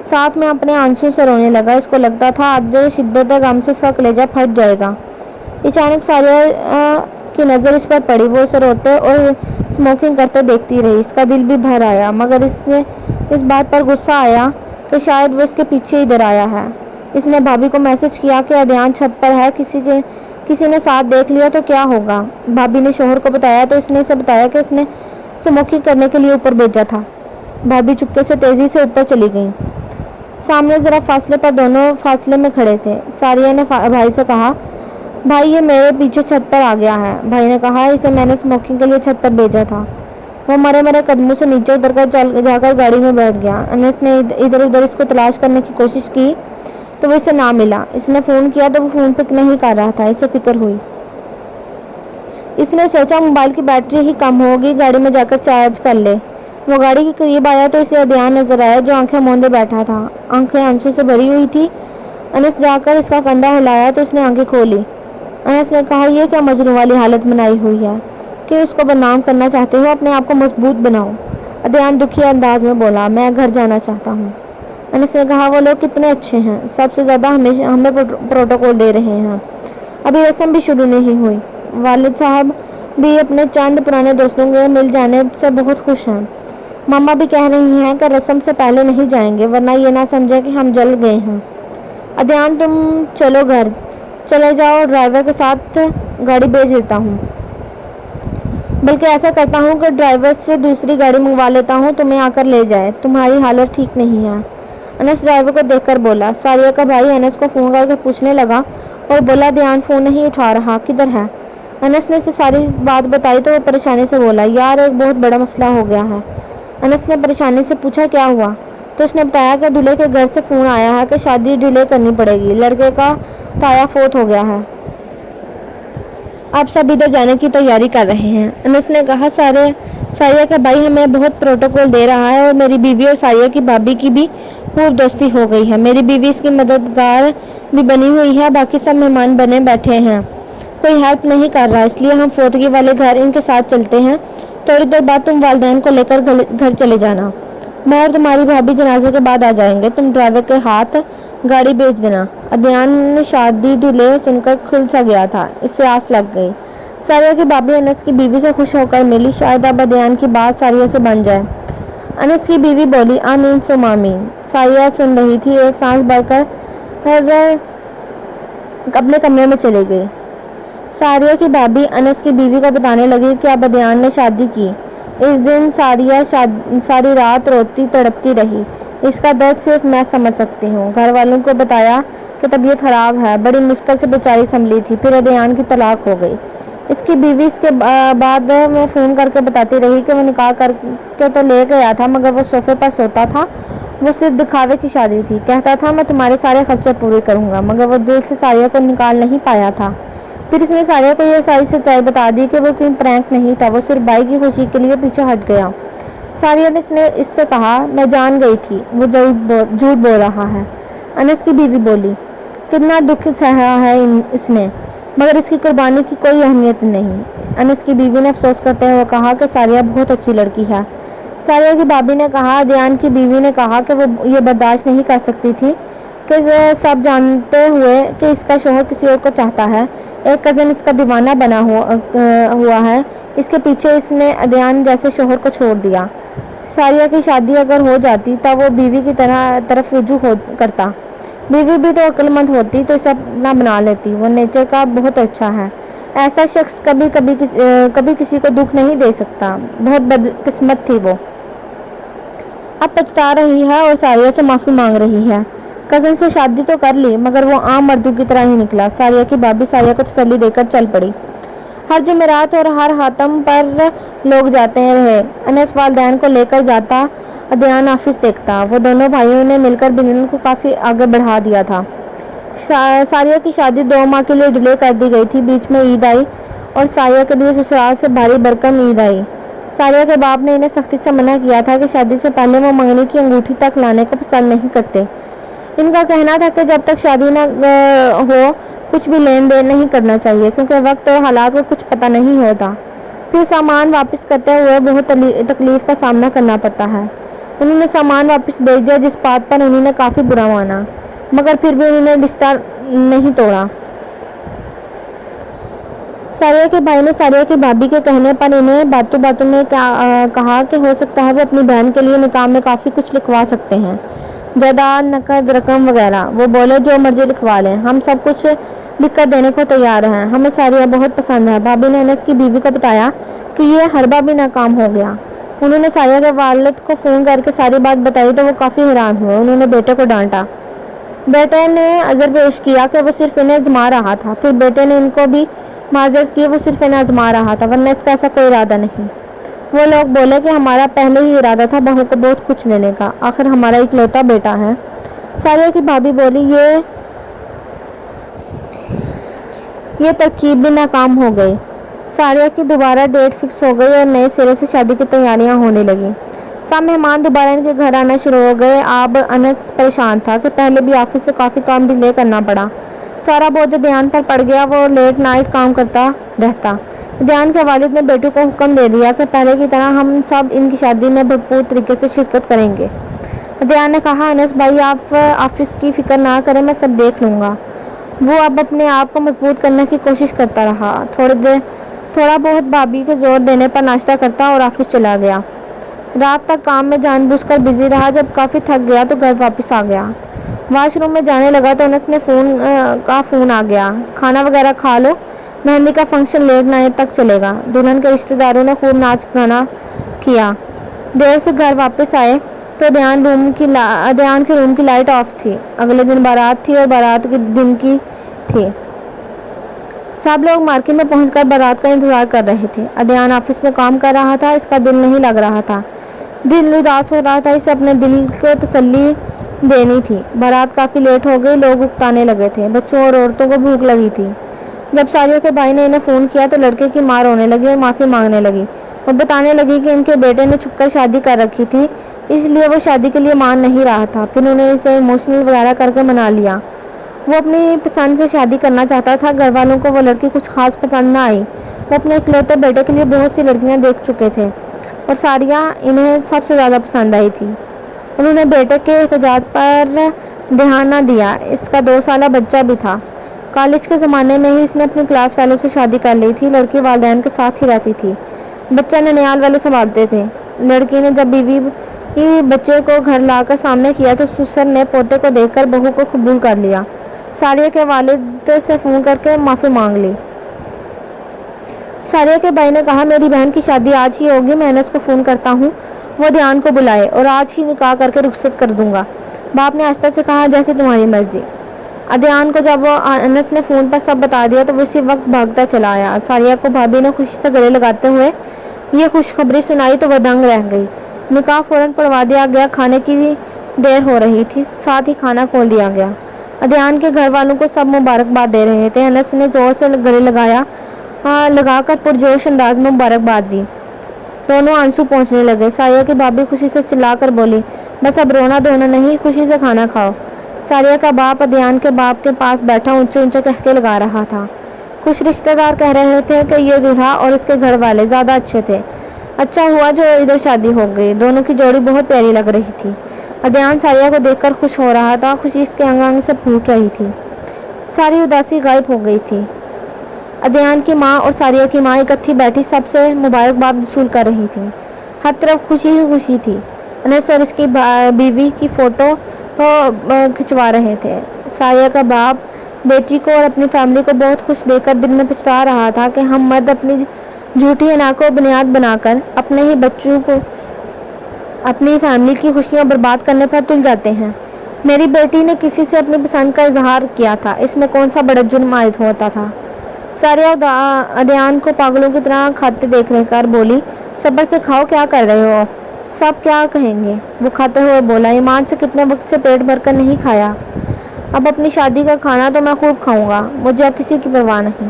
ساتھ میں اپنے آنسوں سے رونے لگا۔ اس کو لگتا تھا آج شدت غم سے اس کا کلیجہ پھٹ جائے گا۔ اچانک ساریہ کی نظر اس پر پڑی۔ وہ اسے روتے اور اسموکنگ کرتے دیکھتی رہی۔ اس کا دل بھی بھر آیا، مگر اس بات پر غصہ آیا کہ شاید وہ اس کے پیچھے ادھر آیا ہے۔ اس نے بھابھی کو میسج کیا کہ ادیان چھت پر ہے، کسی نے ساتھ دیکھ لیا تو کیا ہوگا۔ بھابھی نے شوہر کو بتایا تو اس نے اسے بتایا کہ اس نے اسموکنگ کرنے کے لیے اوپر بھیجا تھا۔ بھابھی چپکے سے تیزی سے اوپر چلی گئی۔ سامنے ذرا فاصلے پر دونوں فاصلے میں کھڑے تھے۔ ساریہ نے بھائی سے کہا، بھائی یہ میرے پیچھے چھت پر آ گیا ہے۔ بھائی نے کہا، اسے میں نے اسموکنگ کے لیے چھت پر بھیجا تھا۔ وہ مرے قدموں سے نیچے اتر کر جا کر گاڑی میں بیٹھ گیا۔ انس نے ادھر ادھر اس کو تلاش کرنے کی کوشش کی تو وہ اسے نہ ملا۔ اس نے فون کیا تو وہ فون پک نہیں کر رہا تھا۔ اسے فکر ہوئی۔ اس نے سوچا موبائل کی بیٹری ہی کم ہوگی، گاڑی میں جا کر چارج کر لے۔ وہ گاڑی کے قریب آیا تو اسے عدیان نظر آیا جو آنکھیں موندے بیٹھا تھا، آنکھیں آنسو سے بھری ہوئی تھی۔ انس جا کر اس کا کندھا ہلایا تو اس نے آنکھیں کھولی۔ انس نے کہا، یہ کیا مجنون والی حالت بنائی ہوئی ہے کہ اس کو بدنام کرنا چاہتے ہو؟ اپنے آپ کو مضبوط بناؤ۔ عدیان دکھی انداز میں بولا، میں گھر جانا چاہتا ہوں۔ انس نے کہا، وہ لوگ کتنے اچھے ہیں، سب سے زیادہ ہمیں پروٹوکول دے رہے ہیں، ابھی رسم بھی شروع نہیں ہوئی۔ والد صاحب بھی اپنے چند پرانے دوستوں کے مل جانے سے بہت خوش ہیں۔ ماما بھی کہہ رہی ہیں کہ رسم سے پہلے نہیں جائیں گے ورنہ یہ نہ سمجھے کہ ہم جل گئے ہیں۔ عدیان، تم چلو گھر چلے جاؤ، ڈرائیور کے ساتھ گاڑی بھیج دیتا ہوں، بلکہ ایسا کرتا ہوں کہ ڈرائیور سے دوسری گاڑی منگوا لیتا ہوں، تمہیں آ کر لے جائے، تمہاری حالت ٹھیک نہیں ہے۔ انس ڈرائیور کو دیکھ کر بولا۔ ساریہ کا بھائی انس کو فون کر کے پوچھنے لگا اور بولا، عدیان فون نہیں اٹھا رہا، کدھر ہے؟ انس نے اسے ساری بات بتائی تو وہ پریشانی سے بولا، یار ایک بہت بڑا مسئلہ ہو گیا ہے۔ انس نے پریشانی سے پوچھا، کیا ہوا؟ تو اس نے بتایا کہ دلہے کے گھر سے فون آیا ہے کہ شادی ڈیلے کرنی پڑے گی، لڑکے کا تایا فوت ہو گیا ہے، آپ سب ادھر جانے کی تیاری کر رہے ہیں۔ انس نے کہا، ساریہ کا بھائی ہمیں بہت پروٹوکول دے رہا ہے اور میری بیوی اور ساریہ کی بھابھی کی بھی خوب دوستی ہو گئی ہے، میری بیوی اس کی مددگار بھی بنی ہوئی ہے، باقی سب مہمان بنے بیٹھے ہیں، کوئی ہیلپ نہیں کر رہا، اس لیے ہم فوتگی والے گھر ان کے ساتھ چلتے ہیں، تھوڑی دیر بعد تم والدین کو لے کر گھر چلے جانا، میں اور تمہاری بھابھی جنازے کے بعد آ جائیں گے، تم ڈرائیور کے ہاتھ گاڑی بھیج دینا۔ عدیان شادی ڈیلے سن کر کھل سا گیا تھا، اس سے آس لگ گئی۔ ساریہ کی بھابھی انس کی بیوی سے خوش ہو کر ملی، شاید اب عدیان کی بات ساریہ سے بن جائے۔ انس کی بیوی بولی، آمین ثم آمین۔ ساریہ سن رہی تھی، ایک سانس بھر کر اپنے کمرے میں چلی گئی۔ ساریہ کی بھابھی انس کی بیوی کو بتانے لگی کہ اب عدیان نے شادی کی۔ اس دن ساریہ ساری رات روتی تڑپتی رہی، اس کا درد صرف میں سمجھ سکتی ہوں۔ گھر والوں کو بتایا کہ طبیعت خراب ہے، بڑی مشکل سے بیچاری سنبھلی تھی، پھر عدیان کی طلاق ہو گئی۔ اس کی بیوی اس کے بعد میں فون کر کے بتاتی رہی کہ وہ نکاح کر کے تو لے گیا تھا مگر وہ صوفے پر سوتا تھا، وہ صرف دکھاوے کی شادی تھی، کہتا تھا میں تمہارے سارے خرچے پورے کروں گا، مگر وہ دل سے ساریہ کو نکال نہیں پایا تھا۔ پھر اس نے ساریہ کو یہ ساری سچائی بتا دی کہ وہ کوئی پرینک نہیں تھا، وہ صرف بھائی کی خوشی کے لیے پیچھے ہٹ گیا۔ ساریہ نے اس سے کہا، میں جان گئی تھی وہ جھوٹ بول رہا ہے۔ انس کی بیوی بولی، کتنا دکھ سہا ہے اس نے، مگر اس کی قربانی کی کوئی اہمیت نہیں۔ انس کی بیوی نے افسوس کرتے ہوئے کہا کہ ساریہ بہت اچھی لڑکی ہے۔ ساریہ کی بھابھی نے کہا، عدیان کی بیوی نے کہا کہ وہ یہ برداشت نہیں کر سکتی تھی کہ سب جانتے ہوئے کہ اس کا شوہر کسی اور کو چاہتا ہے، ایک کزن اس کا دیوانہ بنا ہوا ہے، اس کے پیچھے اس نے عدیان جیسے شوہر کو چھوڑ دیا۔ ساریہ کی شادی اگر ہو جاتی تب وہ بیوی کی طرف رجوع کرتا، بیوی بھی تو عقل مند ہوتی تو اسے اپنا بنا لیتی، وہ نیچر کا بہت اچھا ہے، ایسا شخص کبھی کسی کو دکھ نہیں دے سکتا، بہت بدقسمت تھی وہ۔ اب پچھتا رہی ہے اور ساریہ سے معافی مانگ رہی ہے۔ کزن سے شادی تو کر لی مگر وہ عام مردوں کی طرح ہی نکلا۔ ساریہ کی بھابھی ساریہ کو تسلی دے کر چل پڑی۔ ہر جمعرات اور ہر حاتم پر لوگ جاتے رہے۔ انس والدین کو لے کر جاتا، عدیان آفس دیکھتا، وہ دونوں بھائیوں نے مل کر بزنس کو کافی آگے بڑھا دیا تھا۔ ساریہ کی شادی 2 ماہ کے لیے ڈیلے کر دی گئی تھی، بیچ میں عید آئی اور ساریہ کے لیے سسرال سے بھاری بھرکم عید آئی۔ ساریہ کے باپ نے انہیں سختی سے منع کیا تھا کہ شادی سے پہلے وہ منگنی کی انگوٹھی تک لانے کو پسند نہیں کرتے۔ ان کا کہنا تھا کہ جب تک شادی نہ ہو کچھ بھی لین دین نہیں کرنا چاہیے کیونکہ وقت اور حالات کو کچھ پتہ نہیں ہوتا، پھر سامان واپس کرتے ہوئے بہت تکلیف کا سامنا کرنا پڑتا ہے۔ انہوں نے سامان واپس بھیج دیا جس بات پر انہوں نے کافی برا مانا، مگر پھر بھی انہوں نے رشتہ نہیں توڑا۔ ساریہ کے بھائی نے ساریہ کی بھابھی کے کہنے پر انہیں باتوں باتوں میں کہا کہ ہو سکتا ہے وہ اپنی بہن کے لیے نکاح میں کافی کچھ لکھوا سکتے ہیں، جائیداد، نقد رقم وغیرہ۔ وہ بولے جو مرضی لکھوا لیں، ہم سب کچھ لکھ کر دینے کو تیار ہیں، ہمیں ساریہ بہت پسند ہے۔ بھابھی نے انس کی بیوی کو بتایا کہ یہ حربہ بھی ناکام ہو گیا۔ انہوں نے ساریہ کے والد کو فون کر کے ساری بات بتائی تو وہ کافی حیران ہوئے۔ انہوں نے بیٹے کو ڈانٹا۔ بیٹے نے عذر پیش کیا کہ وہ صرف انہیں آزما رہا تھا، پھر بیٹے نے ان کو بھی معذرت کی، وہ صرف انہیں آزما رہا تھا ورنہ اس کا ایسا کوئی ارادہ نہیں۔ وہ لوگ بولے کہ ہمارا پہلے ہی ارادہ تھا بہو کو بہت کچھ دینے کا، آخر ہمارا اکلوتا بیٹا ہے۔ ساریہ کی بھابھی بولی، یہ ترکیب بھی ناکام ہو گئی۔ ساریہ کی دوبارہ ڈیٹ فکس ہو گئی اور نئے سرے سے شادی کی تیاریاں ہونے لگیں۔ سب مہمان دوبارہ ان کے گھر آنا شروع ہو گئے۔ اب انس پریشان تھا کہ پہلے بھی آفس سے کافی کام ڈیلے کرنا پڑا، سارا بوجھ دیان پر پڑ گیا، وہ لیٹ نائٹ کام کرتا رہتا۔ دیان کے والد نے بیٹوں کو حکم دے دیا کہ پہلے کی طرح ہم سب ان کی شادی میں بھرپور طریقے سے شرکت کریں گے۔ دیان نے کہا، انس بھائی آپ آفس کی فکر نہ کریں، میں سب دیکھ لوں گا۔ وہ اب اپنے آپ کو مضبوط کرنے کی کوشش کرتا رہا، تھوڑا بہت بھابھی کے زور دینے پر ناشتہ کرتا اور آفس چلا گیا۔ رات تک کام میں جان بوجھ کر بزی رہا، جب کافی تھک گیا تو گھر واپس آ گیا۔ واش روم میں جانے لگا تو انس نے فون آ گیا، کھانا وغیرہ کھا لو، مہندی کا فنکشن لیٹ نائٹ تک چلے گا۔ دلہن کے رشتہ داروں نے خوب ناچ گانا کیا۔ دیر سے گھر واپس آئے تو دیان کے روم کی لائٹ آف تھی۔ اگلے دن بارات تھی اور بارات کے دن کی تھی۔ سب لوگ مارکیٹ میں پہنچ کر بارات کا انتظار کر رہے تھے۔ دیان آفس میں کام کر رہا تھا، اس کا دل نہیں لگ رہا تھا، دل اداس ہو رہا تھا، اسے اپنے دل کو تسلی دینی تھی۔ بارات کافی لیٹ ہو گئی، لوگ اکتانے لگے تھے، بچوں اور عورتوں کو بھوک لگی تھی۔ جب ساریہ کے بھائی نے انہیں فون کیا تو لڑکے کی ماں رونے لگی اور معافی مانگنے لگی۔ وہ بتانے لگی کہ ان کے بیٹے نے چھپ کر شادی کر رکھی تھی، اس لیے وہ شادی کے لیے مان نہیں رہا تھا۔ پھر انہوں نے اسے ایموشنل وغیرہ کر کے منا لیا۔ وہ اپنی پسند سے شادی کرنا چاہتا تھا، گھر والوں کو وہ لڑکی کچھ خاص پسند نہ آئی۔ وہ اپنے اکلوتے بیٹے کے لیے بہت سی لڑکیاں دیکھ چکے تھے اور ساریہ انہیں سب سے زیادہ پسند آئی تھی۔ انہوں نے بیٹے کے احتجاج پر دھیان نہ دیا، اس کا 2 سالہ بچہ بھی تھا۔ کالج کے زمانے میں ہی اس نے اپنی کلاس فیلو سے شادی کر لی تھی۔ لڑکی والدین کے ساتھ ہی رہتی تھی، بچہ ننیال والے سنبھالتے تھے۔ لڑکی نے جب بیوی بچے کو گھر لا کر سامنے کیا تو سسر نے پوتے کو دیکھ کر بہو کو قبول کر لیا۔ ساریہ کے والد سے فون کر کے معافی مانگ لی۔ ساریہ کے بھائی نے کہا، میری بہن کی شادی آج ہی ہوگی، میں انس کو فون کرتا ہوں وہ دیان کو بلائے اور آج ہی نکاح کر کے رخصت کر دوں گا۔ باپ نے آہستہ سے کہا، جیسے تمہاری مرضی۔ دیان کو جب انس نے فون پر سب بتا دیا تو وہ اسی وقت بھاگتا چلا آیا۔ ساریہ کو بھابھی نے خوشی سے گلے لگاتے ہوئے یہ خوشخبری سنائی تو وہ دنگ رہ گئی۔ نکاح فوراً پڑھوا دیا گیا، کھانے کی دیر ہو رہی تھی، ساتھ ہی کھانا کھول دیا گیا۔ دیان کے گھر والوں کو سب مبارکباد دے رہے تھے۔ انس نے زور سے گلے لگا کر پرجوش انداز میں مبارکباد دی۔ دونوں آنسو پہنچنے لگے۔ ساریہ کی بھابھی خوشی سے چلا کر بولی، بس اب رونا دھونا نہیں، خوشی سے کھانا کھاؤ۔ ساریہ کا باپ دیان کے باپ کے پاس بیٹھا اونچے اونچے قہقہے لگا رہا تھا۔ کچھ رشتہ دار کہہ رہے تھے کہ یہ دولہا اور اس کے گھر والے زیادہ اچھے تھے، اچھا ہوا جو ادھر شادی ہو گئی، دونوں کی جوڑی بہت پیاری لگ رہی تھی۔ دیان ساریہ کو دیکھ کر خوش ہو رہا تھا، خوشی اس کے انگ انگ سے پھوٹ رہی تھی، ساری اداسی غائب ہو گئی تھی۔ دیان کی ماں اور ساریہ کی ماں اکٹھی بیٹھی سب سے مبارکباد وصول کر رہی تھی، ہر طرف خوشی ہی خوشی تھی۔ انس اور اس کی بیوی کی فوٹو کھنچوا رہے تھے۔ ساریہ کا باپ بیٹی کو اور اپنی فیملی کو بہت خوش دیکھ کر دل میں پچھتا رہا تھا کہ ہم مرد اپنی جھوٹی انا کو بنیاد بنا کر اپنے ہی بچوں کو اپنی فیملی کی خوشیاں برباد کرنے پر تل جاتے ہیں۔ میری بیٹی نے کسی سے اپنی پسند کا اظہار کیا تھا، اس میں کون سا بڑا جرم عائد ہوتا تھا؟ ساریہ دیان کو پاگلوں کی طرح کھاتے دیکھ کر بولی، صبر سے کھاؤ، کیا کر رہے ہو، سب کیا کہیں گے؟ وہ کھاتے ہوئے بولا، ایمان سے کتنے وقت سے پیٹ بھر کر نہیں کھایا، اب اپنی شادی کا کھانا تو میں خوب کھاؤں گا، مجھے اب کسی کی پرواہ نہیں۔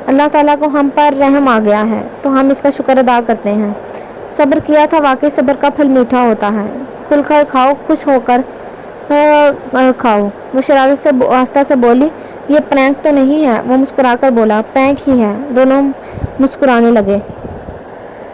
اللہ تعالیٰ کو ہم پر رحم آ گیا ہے تو ہم اس کا شکر ادا کرتے ہیں۔ صبر کیا تھا، واقعی صبر کا پھل میٹھا ہوتا ہے، کھل کر کھاؤ، خوش ہو کر کھاؤ۔ وہ شرارت سے آہستہ سے بولی، یہ پرینک تو نہیں ہے؟ وہ مسکرا کر بولا، پرینک ہی ہے۔ دونوں مسکرانے لگے۔